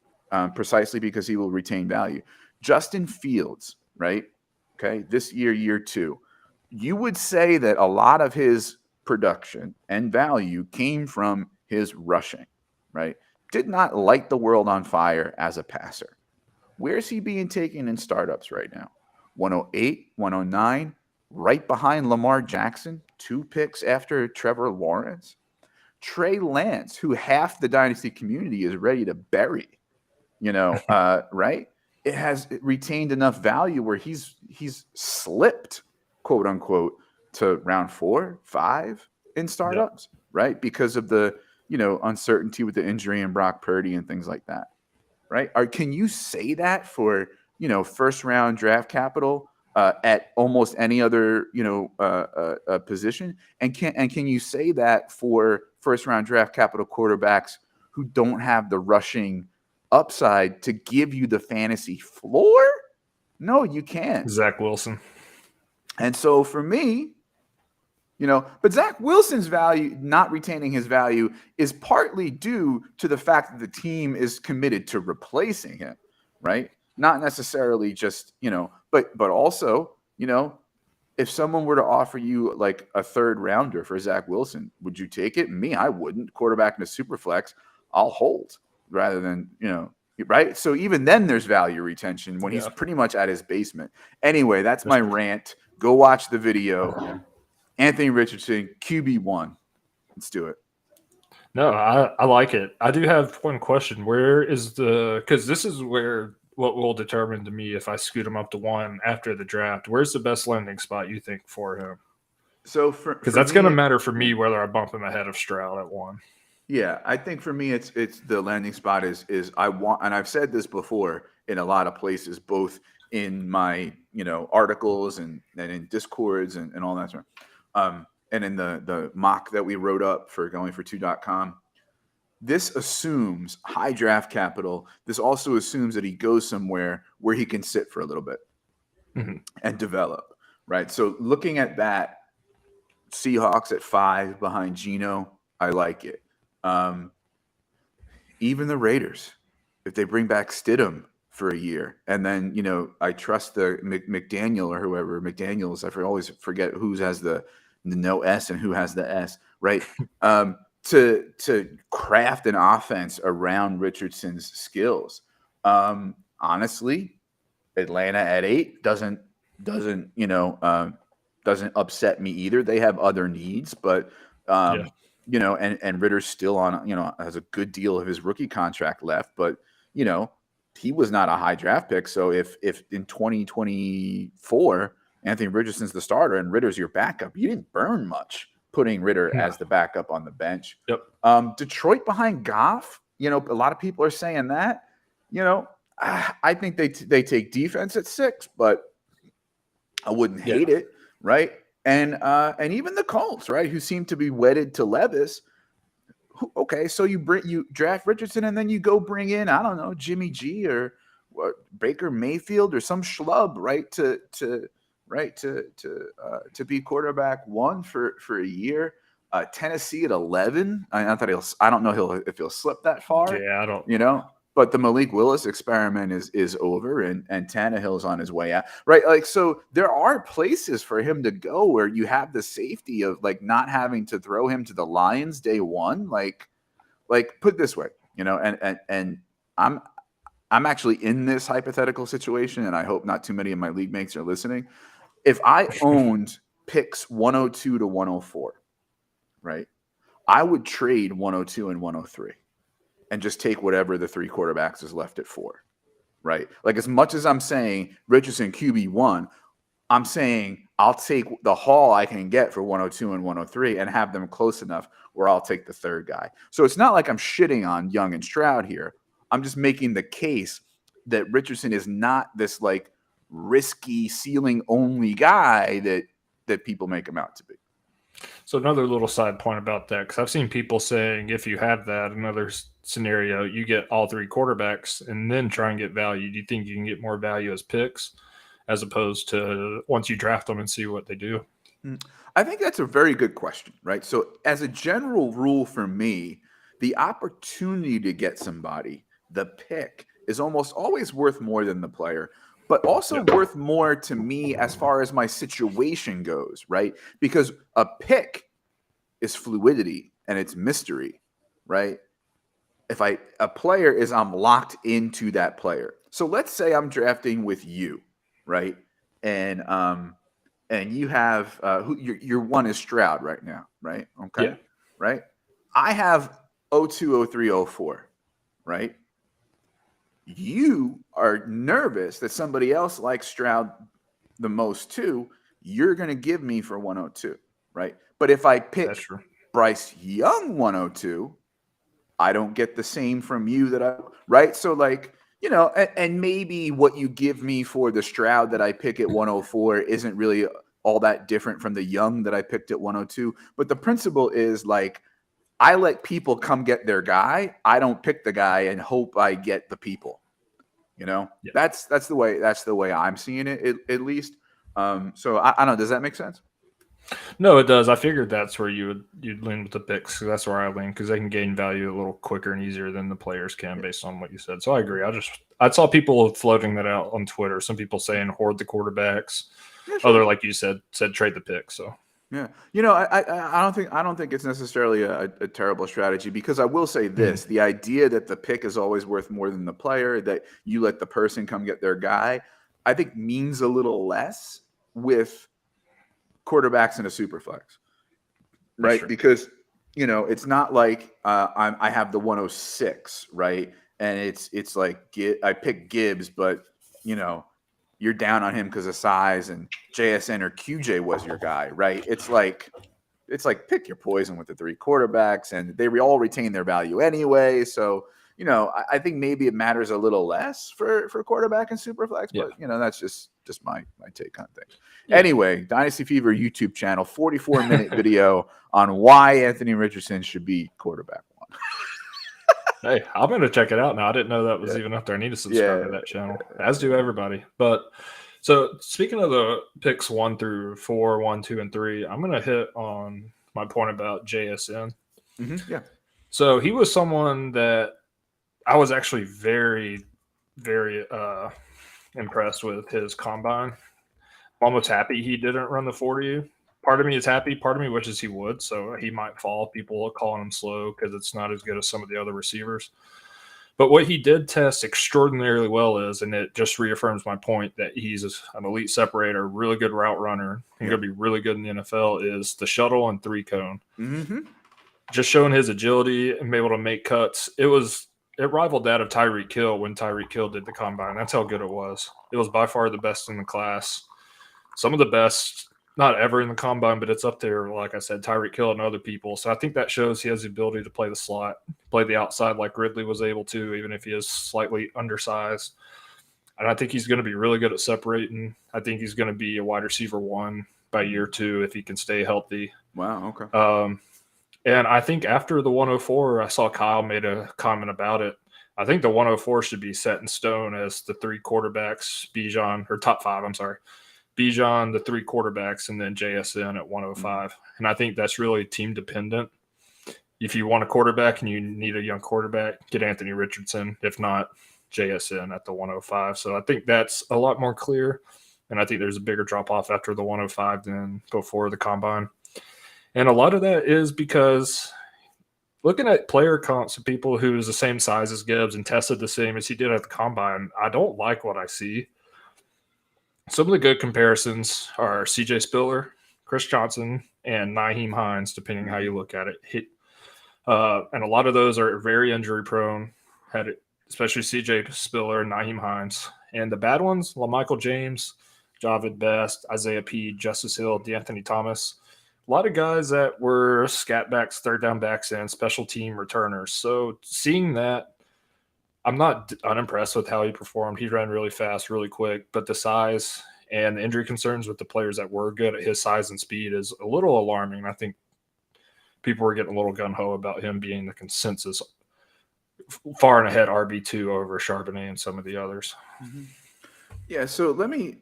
precisely because he will retain value. Justin Fields, right? Okay, this year 2, you would say that a lot of his production and value came from his rushing, right? Did not light the world on fire as a passer. Where's he being taken in startups right now? 108, 109, right behind Lamar Jackson, 2 picks after Trevor Lawrence. Trey Lance, who half the dynasty community is ready to bury, right? It has retained enough value where he's slipped, quote unquote, to round 4, 5 in startups, right? Because of the uncertainty with the injury and Brock Purdy and things like that, right? Can you say that for first round draft capital at almost any other position? And can you say that for first round draft capital quarterbacks who don't have the rushing upside to give you the fantasy floor? No, you can't. Zach Wilson. And so for me, but Zach Wilson's value, not retaining his value, is partly due to the fact that the team is committed to replacing him, right? Not necessarily just, but also, if someone were to offer you like a 3rd rounder for Zach Wilson, would you take it? Me, I wouldn't. Quarterback in a super flex, I'll hold rather than, right? So even then there's value retention when he's pretty much at his basement. Anyway, that's my rant. Go watch the video. Anthony Richardson, QB1. Let's do it. No, I like it. I do have one question. Where is because this is where what will determine to me if I scoot him up to 1 after the draft. Where's the best landing spot you think for him? So because that's going to matter for me whether I bump him ahead of Stroud at 1. Yeah, I think for me it's the landing spot is I want, and I've said this before in a lot of places, both in my articles and in Discords and all that sort of. And in the mock that we wrote up for goingfor2.com, this assumes high draft capital. This also assumes that he goes somewhere where he can sit for a little bit and develop, right? So looking at that, Seahawks at 5 behind Geno, I like it. Even the Raiders, if they bring back Stidham for a year, and then I trust the McDaniel or whoever McDaniels. I always forget who has the no S and who has the S, right? To craft an offense around Richardson's skills. Honestly, Atlanta at 8 doesn't upset me either. They have other needs, but and Ritter's still on, has a good deal of his rookie contract left, but he was not a high draft pick. So if in 2024 Anthony Richardson's the starter and Ritter's your backup, you didn't burn much putting Ritter as the backup on the bench. Yep. Detroit behind Goff, a lot of people are saying that. I think they take defense at 6, but I wouldn't hate it, right? And even the Colts, right, who seem to be wedded to Levis. Okay, so you draft Richardson and then you go bring in, I don't know, Jimmy G or Baker Mayfield or some schlub, right, to be quarterback 1 for a year. Tennessee at 11. I don't know if he'll slip that far. Yeah, I don't. But the Malik Willis experiment is over, and Tannehill's on his way out, right? Like, so there are places for him to go where you have the safety of like not having to throw him to the Lions day 1. Like put it this way, and I'm actually in this hypothetical situation, and I hope not too many of my league mates are listening. If I owned picks 102 to 104, right, I would trade 102 and 103. And just take whatever the 3 quarterbacks is left at 4, right? Like, as much as I'm saying Richardson QB1, I'm saying I'll take the haul I can get for 102 and 103 and have them close enough where I'll take the 3rd guy. So it's not like I'm shitting on Young and Stroud here. I'm just making the case that Richardson is not this like risky ceiling only guy that people make him out to be. So another little side point about that, because I've seen people saying if you have that, another scenario, you get all 3 quarterbacks and then try and get value. Do you think you can get more value as picks as opposed to once you draft them and see what they do? I think that's a very good question, right? So as a general rule for me, the opportunity to get somebody, the pick, is almost always worth more than the player, but also worth more to me as far as my situation goes, right? Because a pick is fluidity and it's mystery, right? A player is I'm locked into that player. So let's say I'm drafting with you, right? And you have your 1 is Stroud right now, right? Okay. Yeah. Right? I have 02, 03, 04, right? You are nervous that somebody else likes Stroud the most too. You're going to give me for 102, right? But if I pick Bryce Young 102, I don't get the same from you right? So like, and maybe what you give me for the Stroud that I pick at 104 isn't really all that different from the Young that I picked at 102. But the principle is like, I let people come get their guy. I don't pick the guy and hope I get the people. That's the way I'm seeing it at least. So I don't know. Does that make sense? No, it does. I figured that's where you'd lean with the picks. Cause that's where I lean because they can gain value a little quicker and easier than the players can based on what you said. So I agree. I saw people floating that out on Twitter. Some people saying hoard the quarterbacks. Yeah, sure. Other, like you said trade the picks. So. Yeah, I don't think it's necessarily a terrible strategy because I will say this: the idea that the pick is always worth more than the player, that you let the person come get their guy, I think means a little less with quarterbacks in a super flex, right? Sure. Because it's not like I have the 106, right? And it's like I pick Gibbs, but you're down on him because of size, and JSN or QJ was your guy, right? It's like pick your poison with the 3 quarterbacks, and they all retain their value anyway. So, I think maybe it matters a little less for quarterback and superflex, but that's just my take on things. Yeah. Anyway, Dynasty Fever YouTube channel, 44-minute video on why Anthony Richardson should be quarterback 1. Hey, I'm going to check it out now. I didn't know that was Yeah. even up there. I need to subscribe Yeah. to that channel, as do everybody. But so speaking of the picks 1 through 4, 1, 2, and 3, I'm going to hit on my point about JSN. Yeah. So he was someone that I was actually very, very impressed with his combine. I'm almost happy he didn't run the 40. Part of me is happy. Part of me wishes he would. So he might fall. People are calling him slow because it's not as good as some of the other receivers. But what he did test extraordinarily well is, and it just reaffirms my point that he's an elite separator, really good route runner, and going to be really good in the NFL, is the shuttle and 3-cone. Just showing his agility and being able to make cuts. It rivaled that of Tyreek Hill when Tyreek Hill did the combine. That's how good it was. It was by far the best in the class. Some of the best, not ever in the combine, but it's up there, like I said, Tyreek Hill and other people. So I think that shows he has the ability to play the slot, play the outside like Ridley was able to, even if he is slightly undersized. And I think he's going to be really good at separating. I think he's going to be a wide receiver 1 by year 2 if he can stay healthy. Wow. Okay. And I think after the 104, I saw Kyle made a comment about it. I think the 104 should be set in stone as the 3 quarterbacks, Bijan, or top 5, I'm sorry. Bijan, the 3 quarterbacks, and then JSN at 105. And I think that's really team dependent. If you want a quarterback and you need a young quarterback, get Anthony Richardson. If not, JSN at the 105. So I think that's a lot more clear. And I think there's a bigger drop off after the 105 than before the combine. And a lot of that is because looking at player comps of people who is the same size as Gibbs and tested the same as he did at the combine, I don't like what I see. Some of the good comparisons are CJ Spiller, Chris Johnson, and Nyheim Hines, depending how you look at it. And a lot of those are very injury prone, especially CJ Spiller and Nyheim Hines. And the bad ones, LaMichael James, Javid Best, Isaiah P., Justice Hill, DeAnthony Thomas. A lot of guys that were scat backs, third down backs, and special team returners. So seeing that, I'm not unimpressed with how he performed. He ran really fast, really quick, but the size and the injury concerns with the players that were good at his size and speed is a little alarming. I think people were getting a little gun-ho about him being the consensus far and ahead RB2 over Charbonnet and some of the others. Yeah, so let me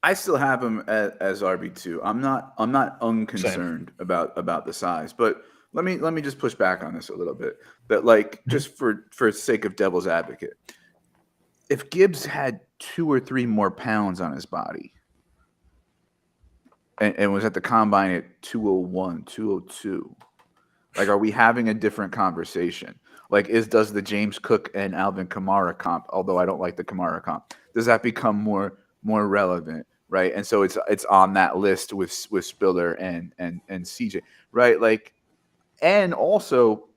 I still have him as RB2. I'm not unconcerned about the size, but let me just push back on this a little bit. That just for sake of devil's advocate, if Gibbs had 2 or 3 more pounds on his body and was at the combine at 201, 202, are we having a different conversation? Does the James Cook and Alvin Kamara comp, although I don't like the Kamara comp, does that become more relevant? Right. And so it's on that list with Spiller and CJ, right? And also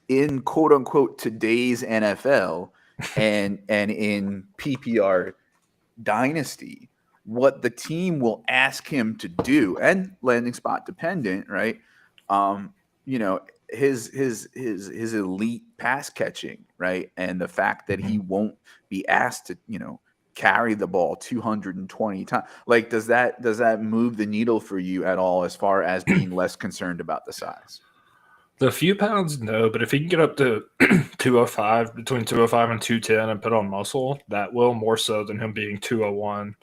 in quote unquote today's NFL and in PPR Dynasty, what the team will ask him to do, and landing spot dependent, right? His elite pass catching, right? And the fact that he won't be asked to, carry the ball 220 times. Does that move the needle for you at all as far as being less concerned about the size? The few pounds, no, but if he can get up to 205, between 205 and 210 and put on muscle, that will more so than him being 201,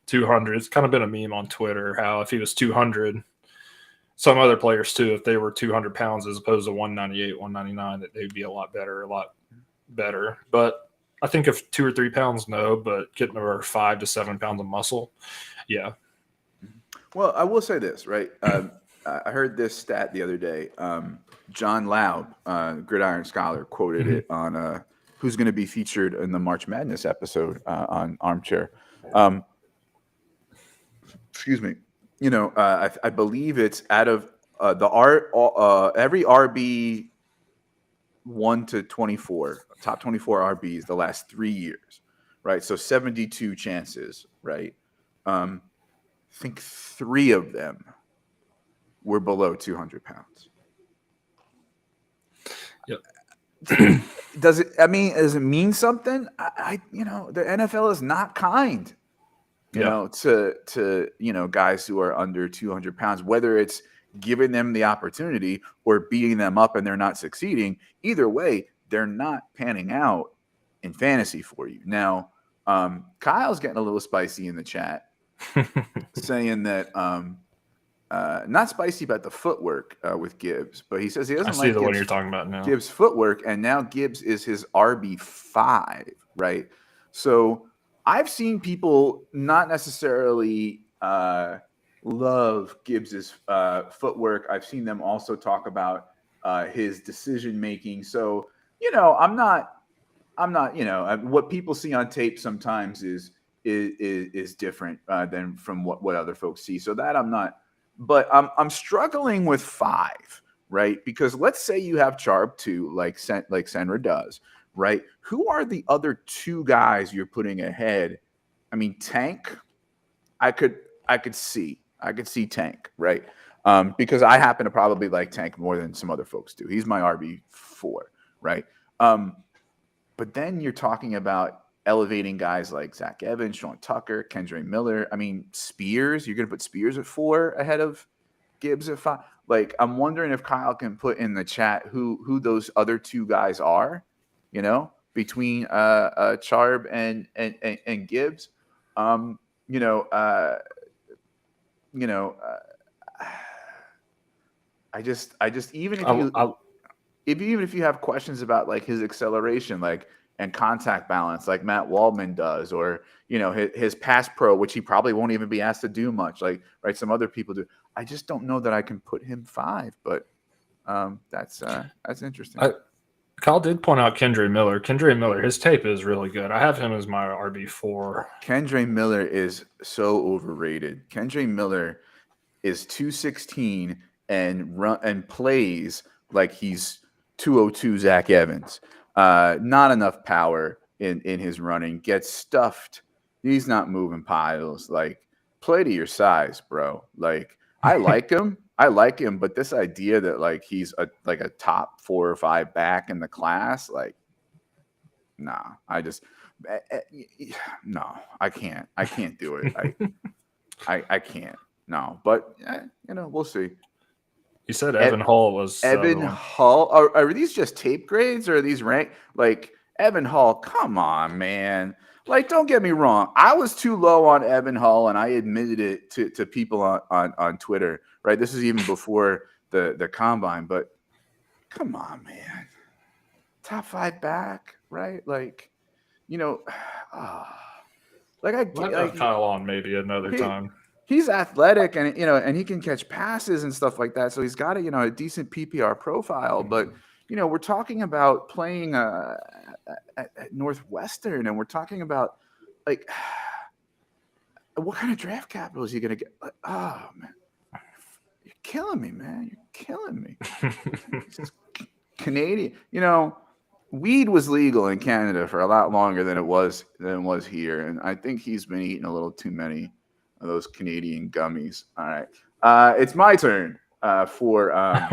200. It's kind of been a meme on Twitter how if he was 200, some other players too, if they were 200 pounds as opposed to 198, 199, that they'd be a lot better. But I think if 2 or 3 pounds, no, but getting over 5 to 7 pounds of muscle, yeah. Well, I will say this, right? I heard this stat the other day. John Laub, Gridiron Scholar, quoted it on who's going to be featured in the March Madness episode on Armchair. Excuse me. I believe it's out of every RB 1 to 24, top 24 RBs the last 3 years, right? So 72 chances, right? I think 3 of them were below 200 pounds. Yep. Does it mean something? The NFL is not kind, to guys who are under 200 pounds, whether it's giving them the opportunity or beating them up and they're not succeeding. Either way, they're not panning out in fantasy for you. Now, Kyle's getting a little spicy in the chat, saying that not spicy about the footwork with Gibbs, but he says he doesn't I see like the one Gibbs, you're talking about now. Gibbs' footwork, and now Gibbs is his RB5, right? So I've seen people not necessarily love Gibbs's footwork. I've seen them also talk about his decision making. So I'm not. What people see on tape sometimes is different than from what other folks see. So that I'm not. But I'm struggling with 5, right? Because let's say you have Charb 2, like Senra does, right? Who are the other 2 guys you're putting ahead? I mean, Tank, I could see Tank, right? Because I happen to probably like Tank more than some other folks do. He's my RB4, right? But then you're talking about elevating guys like Zach Evans, Sean Tucker, Kendre Miller. I mean, Spears, you're going to put Spears at 4 ahead of Gibbs at 5. Like, I'm wondering if Kyle can put in the chat who those other 2 guys are, between Charb and Gibbs. I just even if you have questions about like his acceleration, like and contact balance, like Matt Waldman does, or his pass pro, which he probably won't even be asked to do much, like right some other people do. I just don't know that I can put him 5, but that's interesting. Kyle did point out Kendre Miller. Kendre Miller, his tape is really good. I have him as my RB4. Kendre Miller is so overrated. Kendre Miller is 216 and plays like he's 202 Zach Evans. Not enough power in his running. Gets stuffed. He's not moving piles. Like, play to your size, bro. Like, I like him. But this idea that like he's a top 4 or 5 back in the class, like, nah. No, I can't. I can't do it. I can't. No, but we'll see. You said Evan Hall was Evan Hall. Are these just tape grades or are these rank? Like, Evan Hall, come on, man. Like, don't get me wrong. I was too low on Evan Hall, and I admitted it to people on Twitter, right? This is even before the combine, but come on, man. Top 5 back, right? Like, like We'll have Kyle on maybe another time. He's athletic and and he can catch passes and stuff like that. So he's got a decent PPR profile. But we're talking about playing at Northwestern, and we're talking about like what kind of draft capital is he going to get? Like, oh man, you're killing me, man. You're killing me. Canadian, weed was legal in Canada for a lot longer than it was here, and I think he's been eating a little too many of those Canadian gummies. All right, it's my turn for a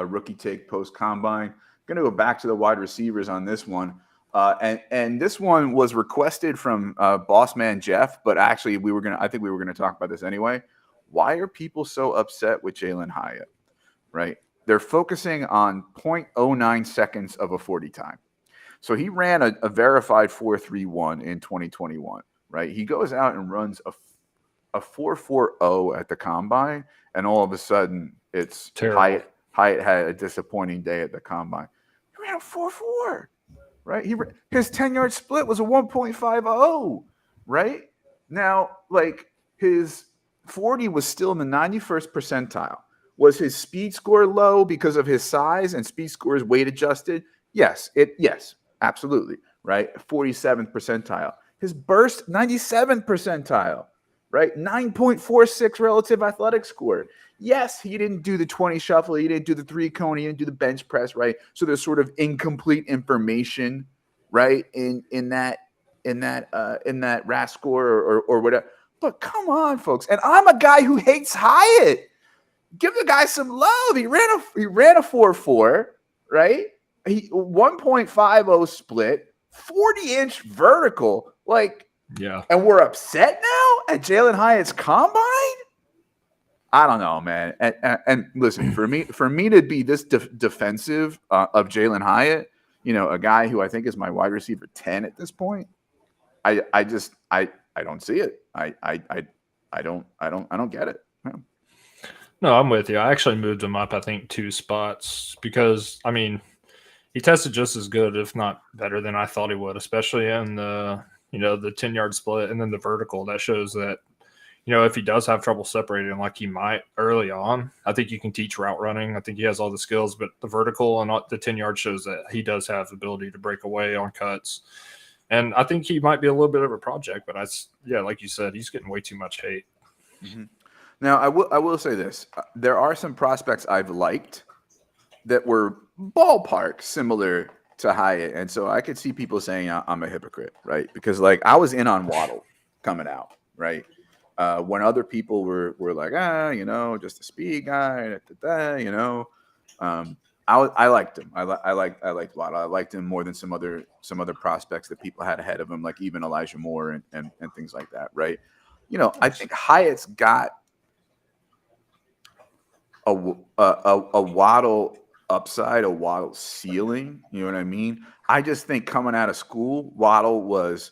rookie take post combine. Going to go back to the wide receivers on this one, and this one was requested from Boss Man Jeff, but actually I think we were gonna talk about this anyway. Why are people so upset with Jalen Hyatt? Right, they're focusing on 0.09 seconds of a 40 time. So he ran a verified 4.31 in 2021, right? He goes out and runs a 4.40 at the combine, and all of a sudden it's Hyatt had a disappointing day at the combine. He ran a 4.4, right? His 10-yard split was a 1.50, right? Now, like, his 40 was still in the 91st percentile. Was his speed score low because of his size and speed score is weight adjusted? Yes, absolutely, right? 47th percentile. His burst, 97th percentile, right? 9.46 relative athletic score. Yes, he didn't do the 20 shuffle. He didn't do the 3 cone. He didn't do the bench press, right? So there's sort of incomplete information, right? In that RAS score or whatever. But come on, folks. And I'm a guy who hates Hyatt. Give the guy some love. He ran a 4.4, right? 1.50 split, 40-inch vertical. Like, yeah. And we're upset now at Jalen Hyatt's combine? I don't know, man. And listen, for me to be this defensive of Jalen Hyatt, a guy who I think is my wide receiver 10 at this point, I just I don't see it. I don't get it. Yeah. No, I'm with you. I actually moved him up, I think, 2 spots because, I mean, he tested just as good, if not better, than I thought he would, especially in the 10-yard split and then the vertical. That shows that, if he does have trouble separating like he might early on, I think you can teach route running. I think he has all the skills, but the vertical and the 10-yard shows that he does have the ability to break away on cuts. And I think he might be a little bit of a project, but like you said, he's getting way too much hate. Mm-hmm. Now, I will say this. There are some prospects I've liked that were ballpark similar to Hyatt. And so I could see people saying I'm a hypocrite, right? Because, like, I was in on Waddle coming out, right? When other people were like, just a speed guy, I liked him. I liked Waddle. I liked him more than some other prospects that people had ahead of him, like even Elijah Moore and things like that, right? I think Hyatt's got a Waddle upside, a Waddle ceiling. You know what I mean? I just think coming out of school, Waddle was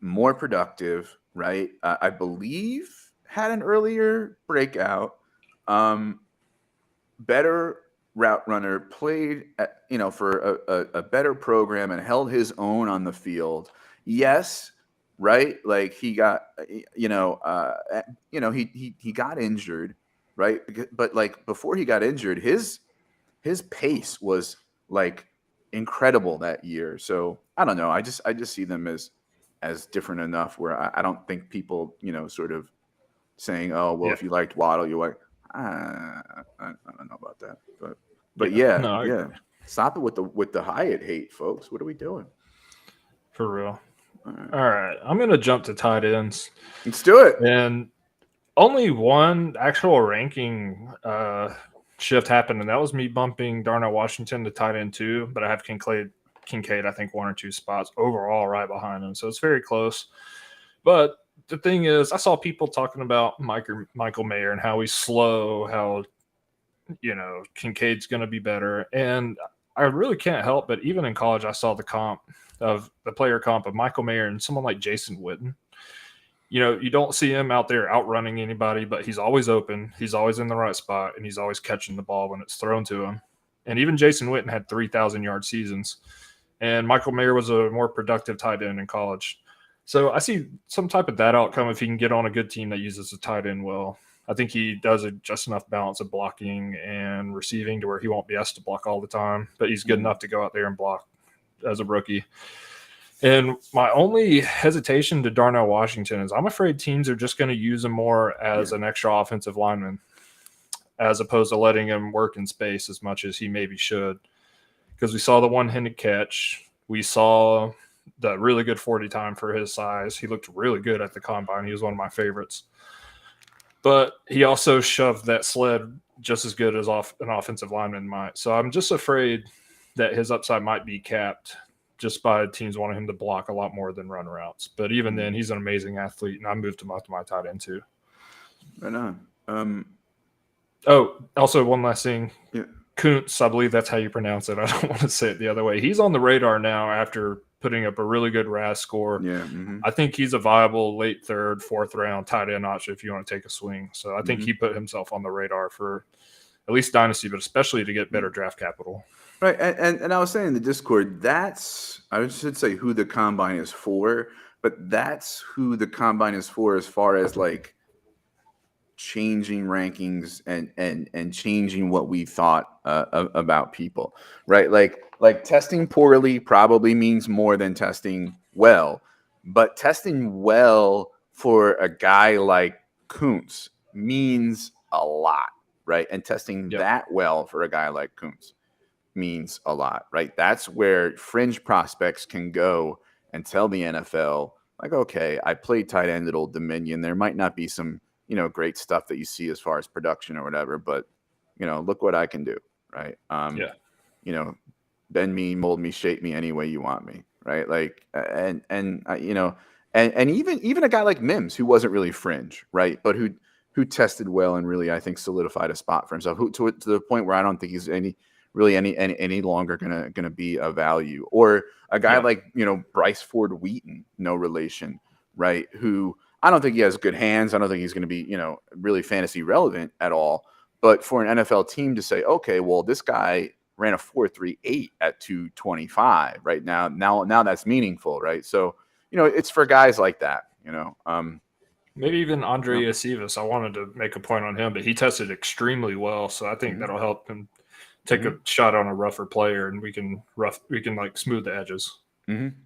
more productive, right? I believe had an earlier breakout, better route runner, played for a better program and held his own on the field. Yes, right? Like he got, he got injured, right? But like before he got injured, his pace was like incredible that year. So I don't know. I just see them as different enough where I don't think people, sort of saying, oh, well, if you liked Waddle, you're like, I don't know about that. But yeah. Stop it with the Hyatt hate, folks. What are we doing? For real. All right. I'm going to jump to tight ends. Let's do it. And only one actual ranking shift happened, and that was me bumping Darnell Washington to tight end 2, but I have Kincaid, I think 1 or 2 spots overall right behind him. So it's very close. But the thing is, I saw people talking about Michael Mayer and how he's slow, how, Kincaid's going to be better. And I really can't help but even in college, I saw the player comp of Michael Mayer and someone like Jason Witten. You don't see him out there outrunning anybody, but he's always open. He's always in the right spot, and he's always catching the ball when it's thrown to him. And even Jason Witten had 3,000-yard seasons. And Michael Mayer was a more productive tight end in college. So I see some type of that outcome if he can get on a good team that uses a tight end well. I think he does just enough balance of blocking and receiving to where he won't be asked to block all the time, but he's good enough to go out there and block as a rookie. And my only hesitation to Darnell Washington is I'm afraid teams are just going to use him more as an extra offensive lineman as opposed to letting him work in space as much as he maybe should. Because we saw the one-handed catch. We saw the really good 40 time for his size. He looked really good at the combine. He was one of my favorites. But he also shoved that sled just as good as an offensive lineman might. So I'm just afraid that his upside might be capped just by teams wanting him to block a lot more than run routes. But even then, he's an amazing athlete, and I moved him up to my tight end too. Right on. Also one last thing. Yeah. Kuntz, I believe that's how you pronounce it. I don't want to say it the other way. He's on the radar now after putting up a really good RAS score. Yeah. Mm-hmm. I think he's a viable late 3rd, 4th round tight end option if you want to take a swing. So I think he put himself on the radar for at least Dynasty, but especially to get better draft capital. Right. And I was saying in the Discord, I should say who the combine is for, but that's who the combine is for as far as like changing rankings and changing what we thought about people, right? Like testing poorly probably means more than testing well, but testing well for a guy like Kuntz means a lot, right? And testing that well for a guy like Kuntz means a lot, right? That's where fringe prospects can go and tell the NFL, like, okay, I played tight end at Old Dominion. There might not be some great stuff that you see as far as production or whatever, but, look what I can do, right? Bend me, mold me, shape me any way you want me, right? Like, and even a guy like Mims, who wasn't really fringe, right? But who who tested well and really, I think, solidified a spot for himself, who to the point where I don't think he's any longer gonna be a value. Or a guy like, Bryce Ford Wheaton, no relation, right? Who I don't think he has good hands. I don't think he's going to be, really fantasy relevant at all. But for an NFL team to say, okay, well, this guy ran a 4.38 at 225 right now that's meaningful, right? So, it's for guys like that, Maybe even Andre Acevas. I wanted to make a point on him, but he tested extremely well, so I think that'll help him take a shot on a rougher player, and we can like smooth the edges.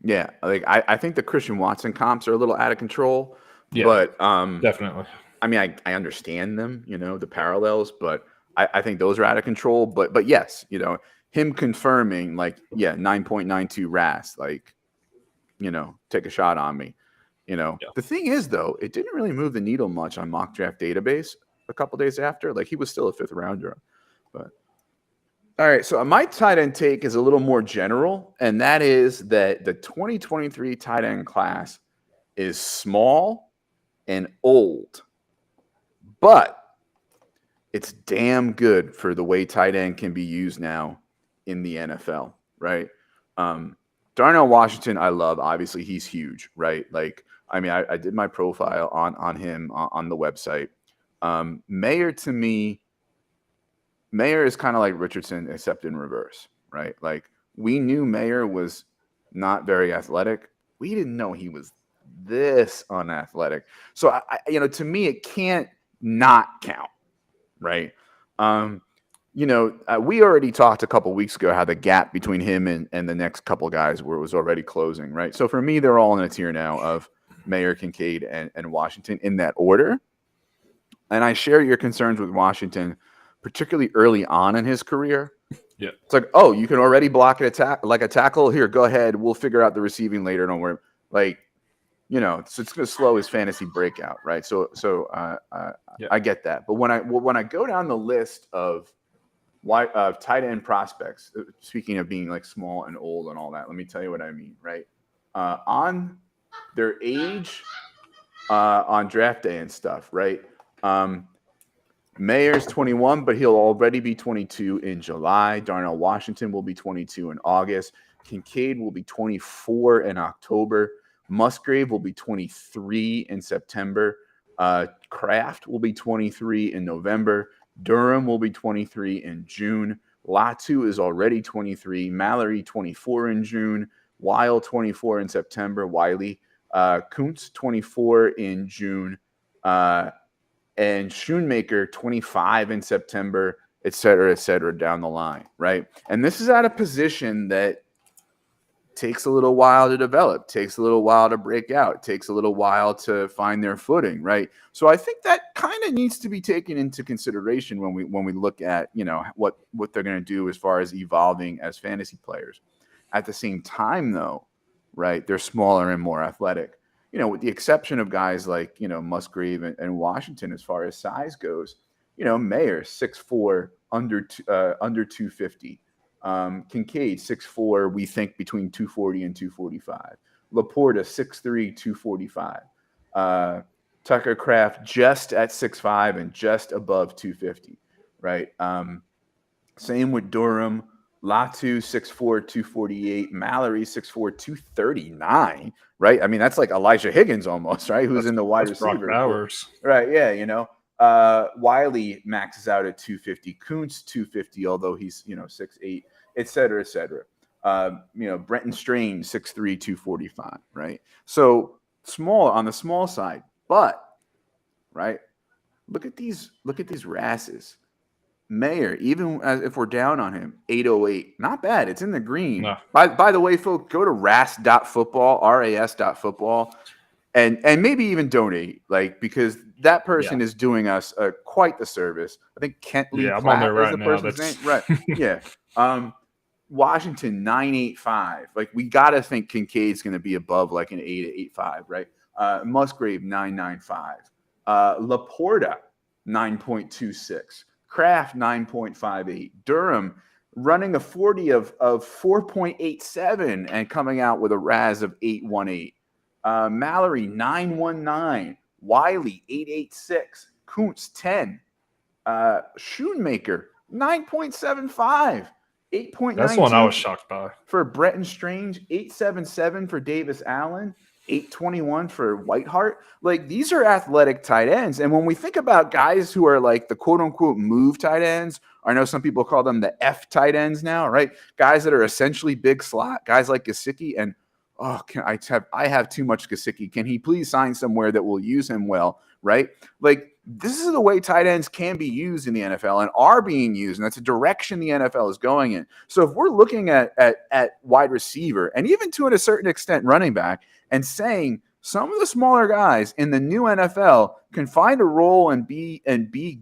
Yeah, like I think the Christian Watson comps are a little out of control, Yeah, but definitely. I mean, I understand them, the parallels, but I think those are out of control. But yes, him confirming, like, 9.92 RAS, like, take a shot on me. The thing is, though, it didn't really move the needle much on Mock Draft Database a couple days after. Like, he was still a 5th rounder. But all right, so my tight end take is a little more general, and that is that the 2023 tight end class is small and old, but it's damn good for the way tight end can be used now in the NFL, right? Darnell Washington, I love. Obviously, he's huge, right? Like, I mean, I did my profile on him on the website. Mayer, to me, Mayer is kind of like Richardson, except in reverse, right? Like, we knew Mayer was not very athletic. We didn't know he was this unathletic. So, to me, it can't not count, right? We already talked a couple weeks ago how the gap between him and the next couple guys was already closing, right? So for me, they're all in a tier now of Mayer, Kincaid, and Washington in that order. And I share your concerns with Washington, particularly early on in his career. Yeah. It's like, oh, you can already block an attack like a tackle. Here, go ahead. We'll figure out the receiving later. Don't worry. Like, so it's going to slow his fantasy breakout, right? So I get that. But when I go down the list of tight end prospects, speaking of being like small and old and all that, let me tell you what I mean, right? On their age, on draft day and stuff, right? Mayer's 21, but he'll already be 22 in July. Darnell Washington will be 22 in August. Kincaid will be 24 in October. Musgrave will be 23 in September. Kraft will be 23 in November. Durham will be 23 in June. Latu is already 23. Mallory, 24 in June. Weil, 24 in September. Wiley. Kuntz, 24 in June. And Schoonmaker, 25 in September, et cetera, down the line, right? And this is at a position that takes a little while to develop, takes a little while to break out, takes a little while to find their footing, right? So I think that kind of needs to be taken into consideration when we look at, what they're going to do as far as evolving as fantasy players. At the same time, though, right, they're smaller and more athletic. With the exception of guys like, Musgrave and Washington as far as size goes, Mayer, 6'4", under 250. Kincaid, 6'4", we think between 240 and 245. Laporta, 6'3", 245. Tucker Kraft, just at 6'5" and just above 250, right? Same with Durham. Latu, 6'4", 248. Mallory, 6'4", 239, right? I mean, that's like Elijah Higgins almost, right? Who's in the wide receiver. Bowers. Right, yeah, Wiley maxes out at 250. Kuntz, 250, although he's, 6'8", et cetera, et cetera. Brenton Strain, 6'3", 245, right? So small on the small side, but, right, look at these RASs. Mayer, even if we're down on him, 808. Not bad. It's in the green. No. By the way, folks, go to ras.football, RAS.football, and maybe even donate, because that person is doing us quite the service. I think Kent Lee I'm on there Platt is right the now. person's name. Right. Yeah. Washington, 985. We got to think Kincaid's going to be above like an 885, right? Musgrave, 995. Laporta, 9.26. Kraft, 9.58. Durham running a 40 of 4.87 and coming out with a RAS of 818. Mallory, 919. Wiley, 886. Kuntz 10, Schoonmaker 9.75, That's the one I was 8.92 shocked by. for Bretton Strange, 8.77 for Davis Allen, 8.21 for Whitehart. Like, these are athletic tight ends. And when we think about guys who are like the quote unquote move tight ends, I know some people call them the F tight ends now, right? Guys that are essentially big slot, guys like Gesicki. And I have too much Gesicki. Can he please sign somewhere that will use him well, right? Like, this is the way tight ends can be used in the NFL and are being used, and that's a direction the NFL is going in. So if we're looking at wide receiver and even to a certain extent running back and saying some of the smaller guys in the new NFL can find a role and be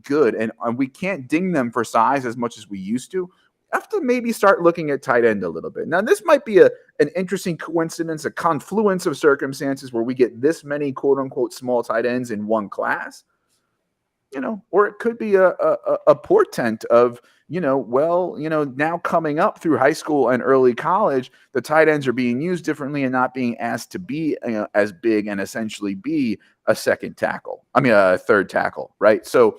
good, and we can't ding them for size as much as we used to, have to maybe start looking at tight end a little bit. Now, this might be an interesting coincidence, a confluence of circumstances where we get this many quote unquote small tight ends in one class. Or it could be a portent of, now coming up through high school and early college, the tight ends are being used differently and not being asked to be as big and essentially be a third tackle, right? So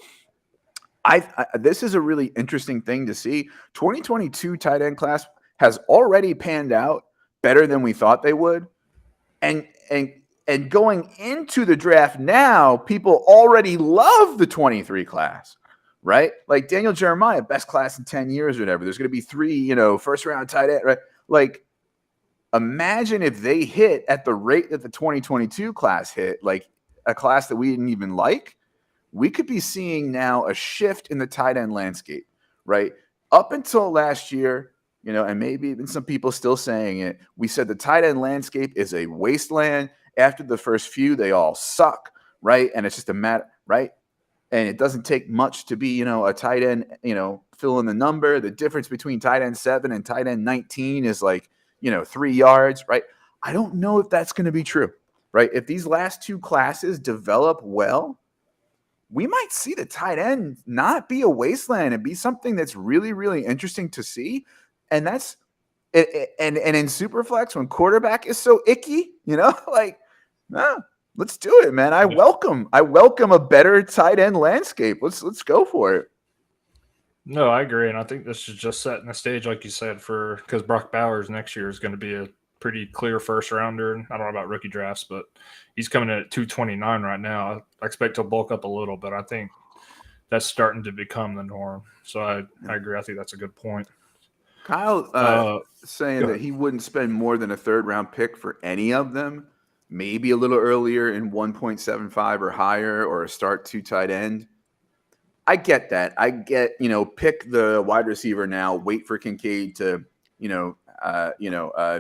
this is a really interesting thing to see. 2022 tight end class has already panned out better than we thought they would. And going into the draft now, people already love the 23 class, right? Like Daniel Jeremiah, best class in 10 years or whatever. There's going to be 3, first-round tight end, right? Like, imagine if they hit at the rate that the 2022 class hit, like a class that we didn't even like. We could be seeing now a shift in the tight end landscape, right? Up until last year, and maybe even some people still saying it, we said the tight end landscape is a wasteland. After the first few, they all suck, right? And it's just a matter, right? And it doesn't take much to be, a tight end, fill in the number. The difference between tight end 7 and tight end 19 is like, 3 yards, right? I don't know if that's going to be true, right? If these last 2 classes develop well, we might see the tight end not be a wasteland and be something that's really, really interesting to see. And that's it. And in Superflex, when quarterback is so icky, like, no, let's do it, man. I welcome a better tight end landscape. Let's go for it. No, I agree, and I think this is just setting the stage, like you said, because Brock Bowers next year is going to be a pretty clear first rounder. I don't know about rookie drafts, but he's coming in at 229 right now. I expect to bulk up a little, but I think that's starting to become the norm. So I agree. I think that's a good point. Kyle saying that he wouldn't spend more than a third-round pick for any of them. Maybe a little earlier in 1.75 or higher, or a start 2 tight end. I get that. I get, pick the wide receiver now, wait for Kincaid to,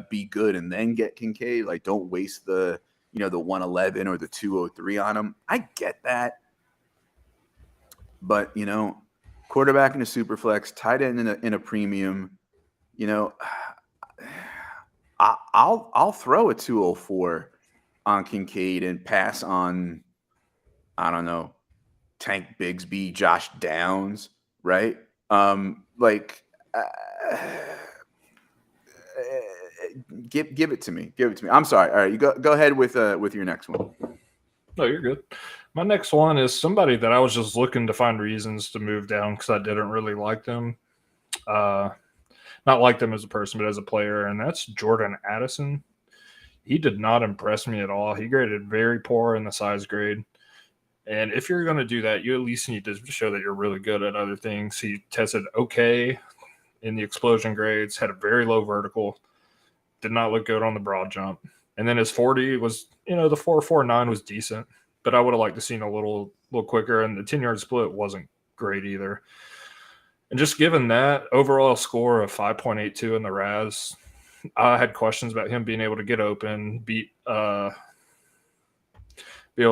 be good and then get Kincaid. Like, don't waste the 111 or the 203 on him. I get that. But, quarterback in a super flex, tight end in a premium, I'll throw a 204 on Kincaid and pass on, I don't know, Tank Bigsby, Josh Downs, right? Give it to me. Give it to me. I'm sorry. All right, you go ahead with your next one. No, you're good. My next one is somebody that I was just looking to find reasons to move down because I didn't really like them. Not like them as a person, but as a player, and that's Jordan Addison. He did not impress me at all. He graded very poor in the size grade. And if you're going to do that, you at least need to show that you're really good at other things. He tested okay in the explosion grades, had a very low vertical, did not look good on the broad jump. And then his 40 was, the 4.49 was decent, but I would have liked to seen a little quicker. And the 10-yard split wasn't great either. And just given that overall score of 5.82 in the RAS, I had questions about him being able to get open, be able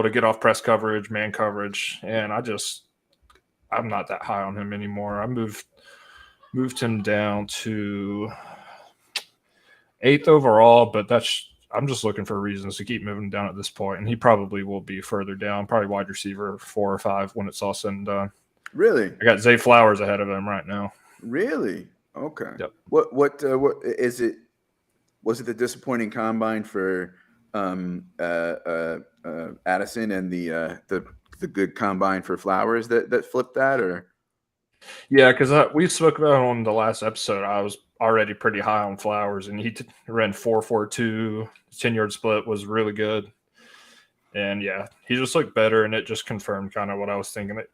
to get off press coverage, man coverage, and I'm not that high on him anymore. I moved him down to 8th overall, but I'm just looking for reasons to keep moving down at this point, and he probably will be further down, probably wide receiver 4 or 5 when it's all said and done. Really? I got Zay Flowers ahead of him right now. Really? Okay. Yep. What is it? Was it the disappointing combine for Addison and the the good combine for Flowers that flipped that, or? Yeah, because we spoke about it on the last episode. I was already pretty high on Flowers, and he ran 4.42. 10-yard split was really good. And yeah, he just looked better, and it just confirmed kind of what I was thinking. That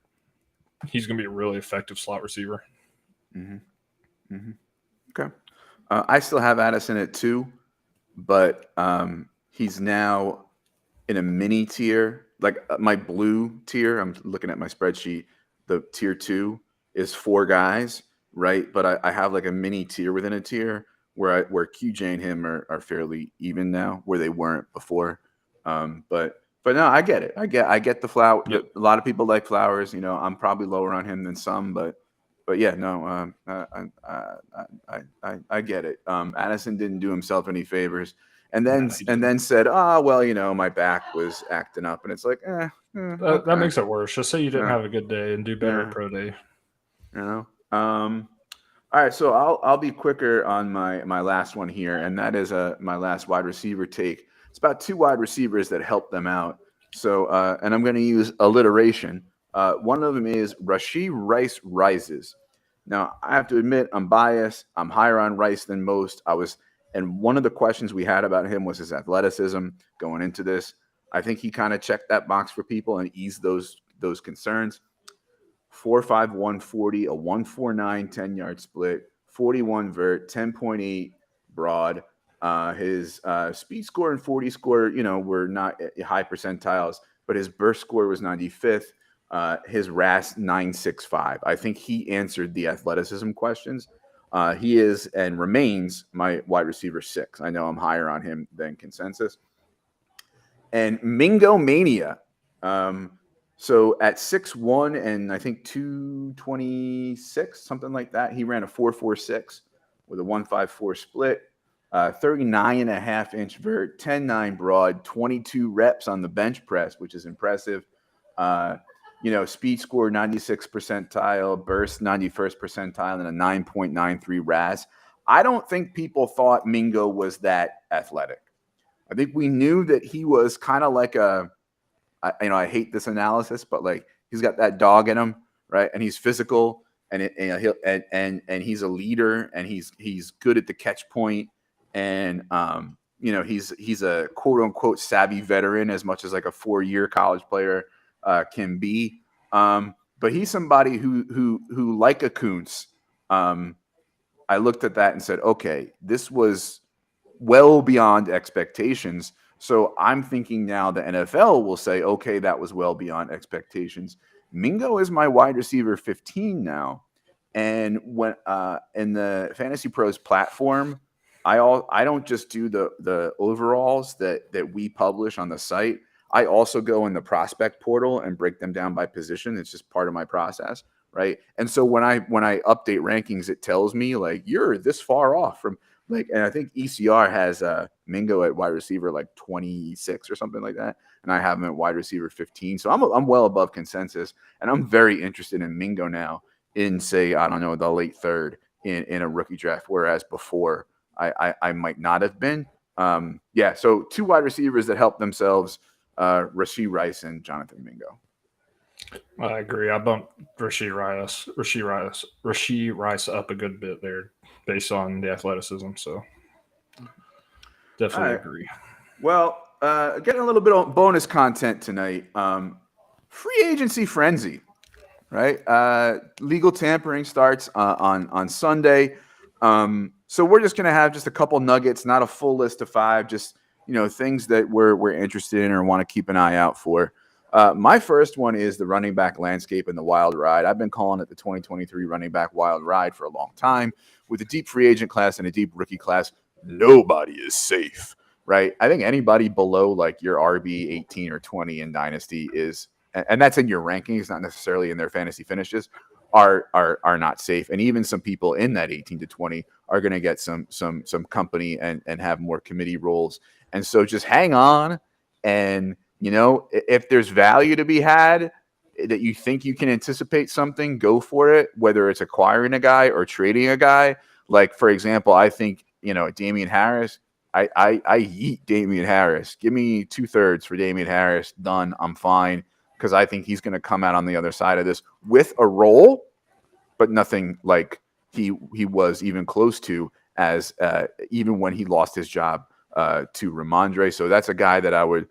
he's going to be a really effective slot receiver. Mm-hmm. Mm-hmm. Okay. I still have Addison at 2, but he's now in a mini tier, like my blue tier. I'm looking at my spreadsheet. The tier 2 is 4 guys, right? But I have like a mini tier within a tier where QJ and him are fairly even now, where they weren't before. But no, I get it. I get the flower. Yep. A lot of people like Flowers. I'm probably lower on him than some, but yeah, no, I get it. Addison didn't do himself any favors, and then said, "Oh, well, my back was acting up," and it's like, That makes it worse. Just say you didn't Yeah. have a good day and do better Yeah. at pro day. All right, so I'll be quicker on my last one here, and that is my last wide receiver take. It's about 2 wide receivers that help them out. So, and I'm going to use alliteration. One of them is Rashee Rice rises. Now, I have to admit, I'm biased. I'm higher on Rice than most. And one of the questions we had about him was his athleticism going into this. I think he kind of checked that box for people and eased those concerns. 4.5, 140, a 149 10-yard split, 41 vert, 10.8 broad. His speed score and 40 score, were not high percentiles, but his burst score was 95th. His RAS 965. I think he answered the athleticism questions. He is and remains my wide receiver 6. I know I'm higher on him than consensus. And Mingo Mania. So at 6'1" and I think 226, something like that, he ran a 4.46 with a 1.54 split, 39.5-inch vert, 10.9 broad, 22 reps on the bench press, which is impressive. Speed score 96th percentile, burst 91st percentile, and a 9.93 RAS. I don't think people thought Mingo was that athletic. I think we knew that he was kind of like I hate this analysis, but like he's got that dog in him, right? And he's physical, and he's a leader, and he's good at the catch point, and he's a quote unquote savvy veteran as much as like a 4-year college player can be. But he's somebody who like a Kuntz. I looked at that and said, okay, this was well beyond expectations. So I'm thinking now the NFL will say, okay, that was well beyond expectations. Mingo is my wide receiver 15 now. And when in the Fantasy Pros platform, I don't just do the overalls that we publish on the site. I also go in the prospect portal and break them down by position. It's just part of my process, right? And so when I update rankings, it tells me like you're this far off from and I think ECR has Mingo at wide receiver like 26 or something like that, and I have him at wide receiver 15. So I'm well above consensus, and I'm very interested in Mingo now in, say, I don't know, the late third in a rookie draft, whereas before I might not have been. So 2 wide receivers that help themselves, Rashee Rice and Jonathan Mingo. I agree. I bumped Rashee Rice up a good bit there based on the athleticism. So definitely agree. Well, getting a little bit of bonus content tonight. Free agency frenzy, right? Legal tampering starts on Sunday. So we're just going to have just a couple nuggets, not a full list of 5, just things that we're interested in or want to keep an eye out for. My first one is the running back landscape and the wild ride. I've been calling it the 2023 running back wild ride for a long time. With a deep free agent class and a deep rookie class, nobody is safe, right? I think anybody below like your RB 18 or 20 in Dynasty is, and that's in your rankings, not necessarily in their fantasy finishes, are not safe. And even some people in that 18 to 20 are going to get some company and have more committee roles. And so just hang on, and if there's value to be had that you think you can anticipate something, go for it, whether it's acquiring a guy or trading a guy. Like, for example, I think, Damian Harris, I eat Damian Harris. Give me 2/3 for Damian Harris. Done. I'm fine. because I think he's going to come out on the other side of this with a role, but nothing like he was even close to as even when he lost his job to Ramondre. So that's a guy that I would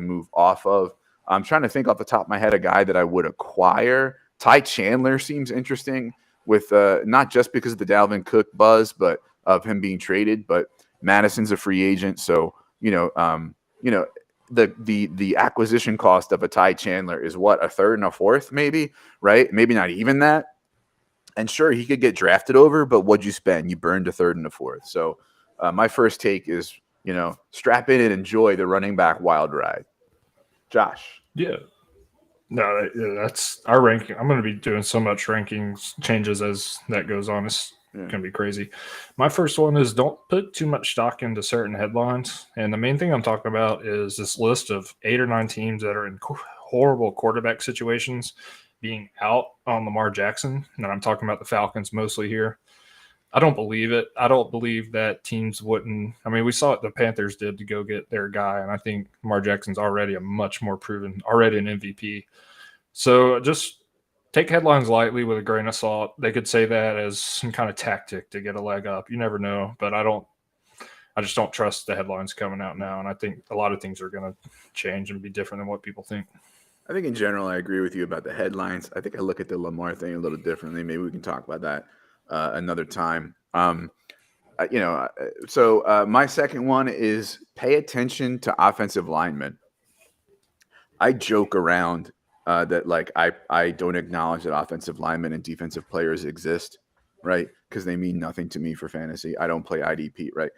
move off of. I'm trying to think off the top of my head a guy that I would acquire. Ty Chandler seems interesting with not just because of the Dalvin Cook buzz, but of him being traded. But Madison's a free agent, so the acquisition cost of a Ty Chandler is what, a third and a fourth, maybe, right? Maybe not even that. And sure, he could get drafted over, but what'd you spend? You burned a third and a fourth. So my first take is, strap in and enjoy the running back wild ride. Josh. Yeah. No, that's our ranking. I'm going to be doing so much rankings changes as that goes on. It's going to be crazy. My first one is don't put too much stock into certain headlines. And the main thing I'm talking about is this list of 8 or 9 teams that are in horrible quarterback situations being out on Lamar Jackson. And I'm talking about the Falcons mostly here. I don't believe it. I don't believe that teams wouldn't. I mean, we saw what the Panthers did to go get their guy, and I think Lamar Jackson's already a much more proven, already an MVP. So just take headlines lightly with a grain of salt. They could say that as some kind of tactic to get a leg up. You never know, but I just don't trust the headlines coming out now, and I think a lot of things are going to change and be different than what people think. I think in general, I agree with you about the headlines. I think I look at the Lamar thing a little differently. Maybe we can talk about that another time. So my second one is pay attention to offensive linemen. I joke around that like I don't acknowledge that offensive linemen and defensive players exist, right? Because they mean nothing to me for fantasy. I don't play IDP, right?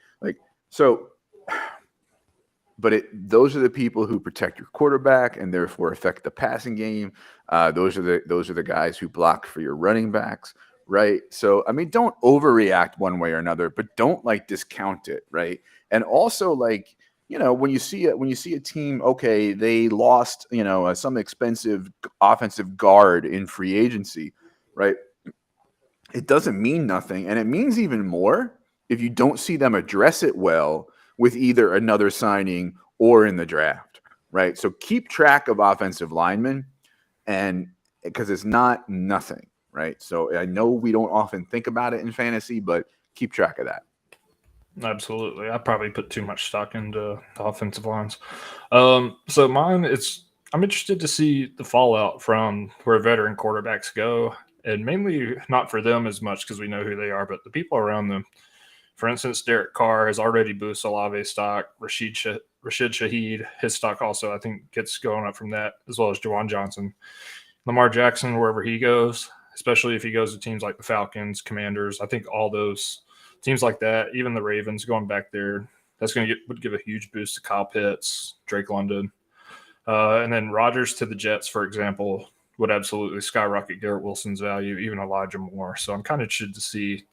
But those are the people who protect your quarterback and therefore affect the passing game. Those are the guys who block for your running backs. Right. So, I mean, don't overreact one way or another, but don't discount it. Right. And also when you see a team, okay, they lost, some expensive offensive guard in free agency. Right. It doesn't mean nothing. And it means even more if you don't see them address it well with either another signing or in the draft. Right. So keep track of offensive linemen and because it's not nothing. Right. So I know we don't often think about it in fantasy, but keep track of that. Absolutely. I probably put too much stock into the offensive lines. So mine, I'm interested to see the fallout from where veteran quarterbacks go, and mainly not for them as much because we know who they are, but the people around them. For instance, Derek Carr has already boosted Olave's stock. Rashid Shaheed, his stock also, I think, gets going up from that, as well as Juwan Johnson. Lamar Jackson, wherever he goes, especially if he goes to teams like the Falcons, Commanders. I think all those teams like that, even the Ravens going back there, that's would give a huge boost to Kyle Pitts, Drake London. And then Rodgers to the Jets, for example, would absolutely skyrocket Garrett Wilson's value, even Elijah Moore. So I'm kind of interested to see,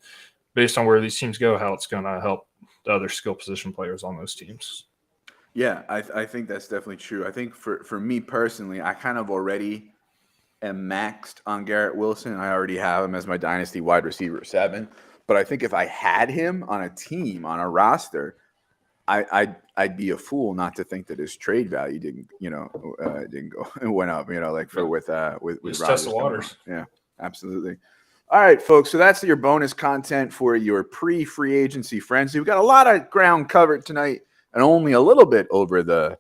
based on where these teams go, how it's going to help the other skill position players on those teams. Yeah, I think that's definitely true. I think for me personally, I kind of already am maxed on Garrett Wilson. I already have him as my dynasty wide receiver 7. But I think if I had him on a team, on a roster, I'd be a fool not to think that his trade value didn't go and went up. With Just Rodgers. test the waters. Yeah, absolutely. All right, folks. So that's your bonus content for your pre-free agency frenzy. We've got a lot of ground covered tonight, and only a little bit over the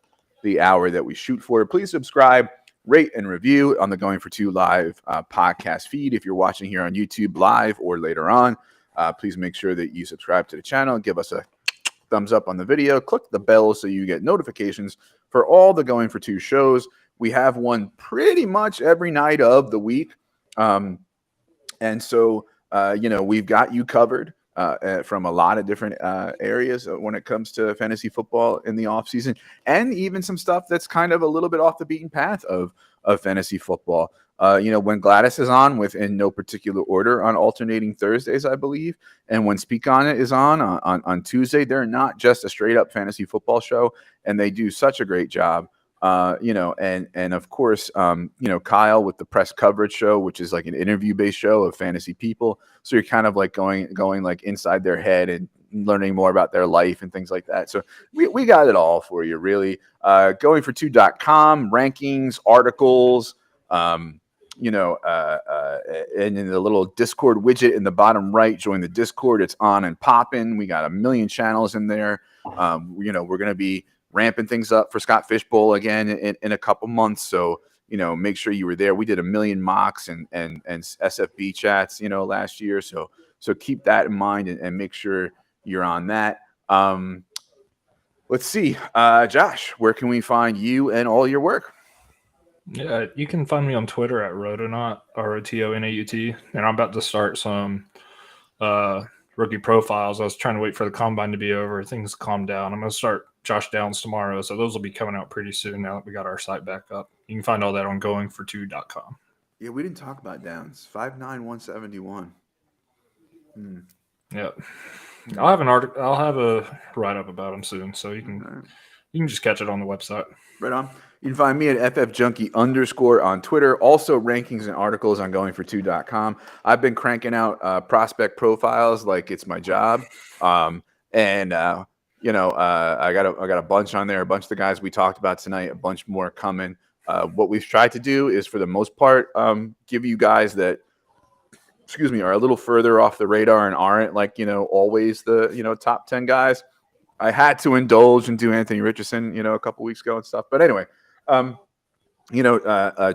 hour that we shoot for. Please subscribe, rate, and review on the Going for Two live podcast feed. If you're watching here on YouTube live or later on, please make sure that you subscribe to the channel. Give us a thumbs up on the video. Click the bell so you get notifications for all the Going for Two shows. We have one pretty much every night of the week. And so, we've got you covered from a lot of different areas when it comes to fantasy football in the offseason, and even some stuff that's kind of a little bit off the beaten path of fantasy football. When Gladys is on, in no particular order, on alternating Thursdays, I believe, and when Speak On It is on Tuesday, they're not just a straight up fantasy football show, and they do such a great job. And of course, Kyle with the press coverage show, which is like an interview based show of fantasy people. So you're kind of like going like inside their head and learning more about their life and things like that. So we got it all for you, really. Going for 2.com, rankings, articles, and in the little Discord widget in the bottom right, join the Discord. It's on and popping. We got a million channels in there. We're going to be ramping things up for Scott Fishbowl again in a couple months. So, make sure you were there. We did a million mocks and SFB chats, last year. So keep that in mind and make sure you're on that. Let's see, Josh, where can we find you and all your work? Yeah, you can find me on Twitter at Rotonaut, Rotonaut, and I'm about to start some rookie profiles. I was trying to wait for the combine to be over. Things calmed down. I'm going to start Josh Downs tomorrow, so those will be coming out pretty soon now that we got our site back up. You can find all that on goingfor2.com. Yeah, we didn't talk about Downs. 5'9", 171. Yeah. I'll have an article. I'll have a write-up about him soon, so you can just catch it on the website. Right on. You can find me at ffjunkie_ on Twitter. Also, rankings and articles on goingfor2.com. I've been cranking out prospect profiles like it's my job. I got a bunch on there, a bunch of the guys we talked about tonight, a bunch more coming. What we've tried to do is, for the most part, give you guys that, are a little further off the radar and aren't always the, top 10 guys. I had to indulge and do Anthony Richardson, a couple weeks ago and stuff. But anyway,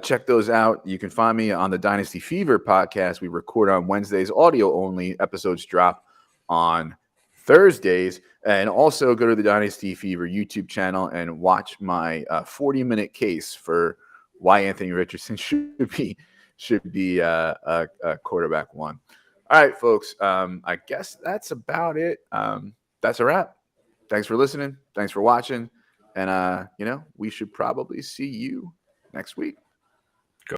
check those out. You can find me on the Dynasty Fever podcast. We record on Wednesdays, audio only. Episodes drop on Thursdays. And also go to the Dynasty Fever YouTube channel and watch my 40-minute case for why Anthony Richardson should be a quarterback one. All right, folks. I guess that's about it. That's a wrap. Thanks for listening. Thanks for watching. And, we should probably see you next week.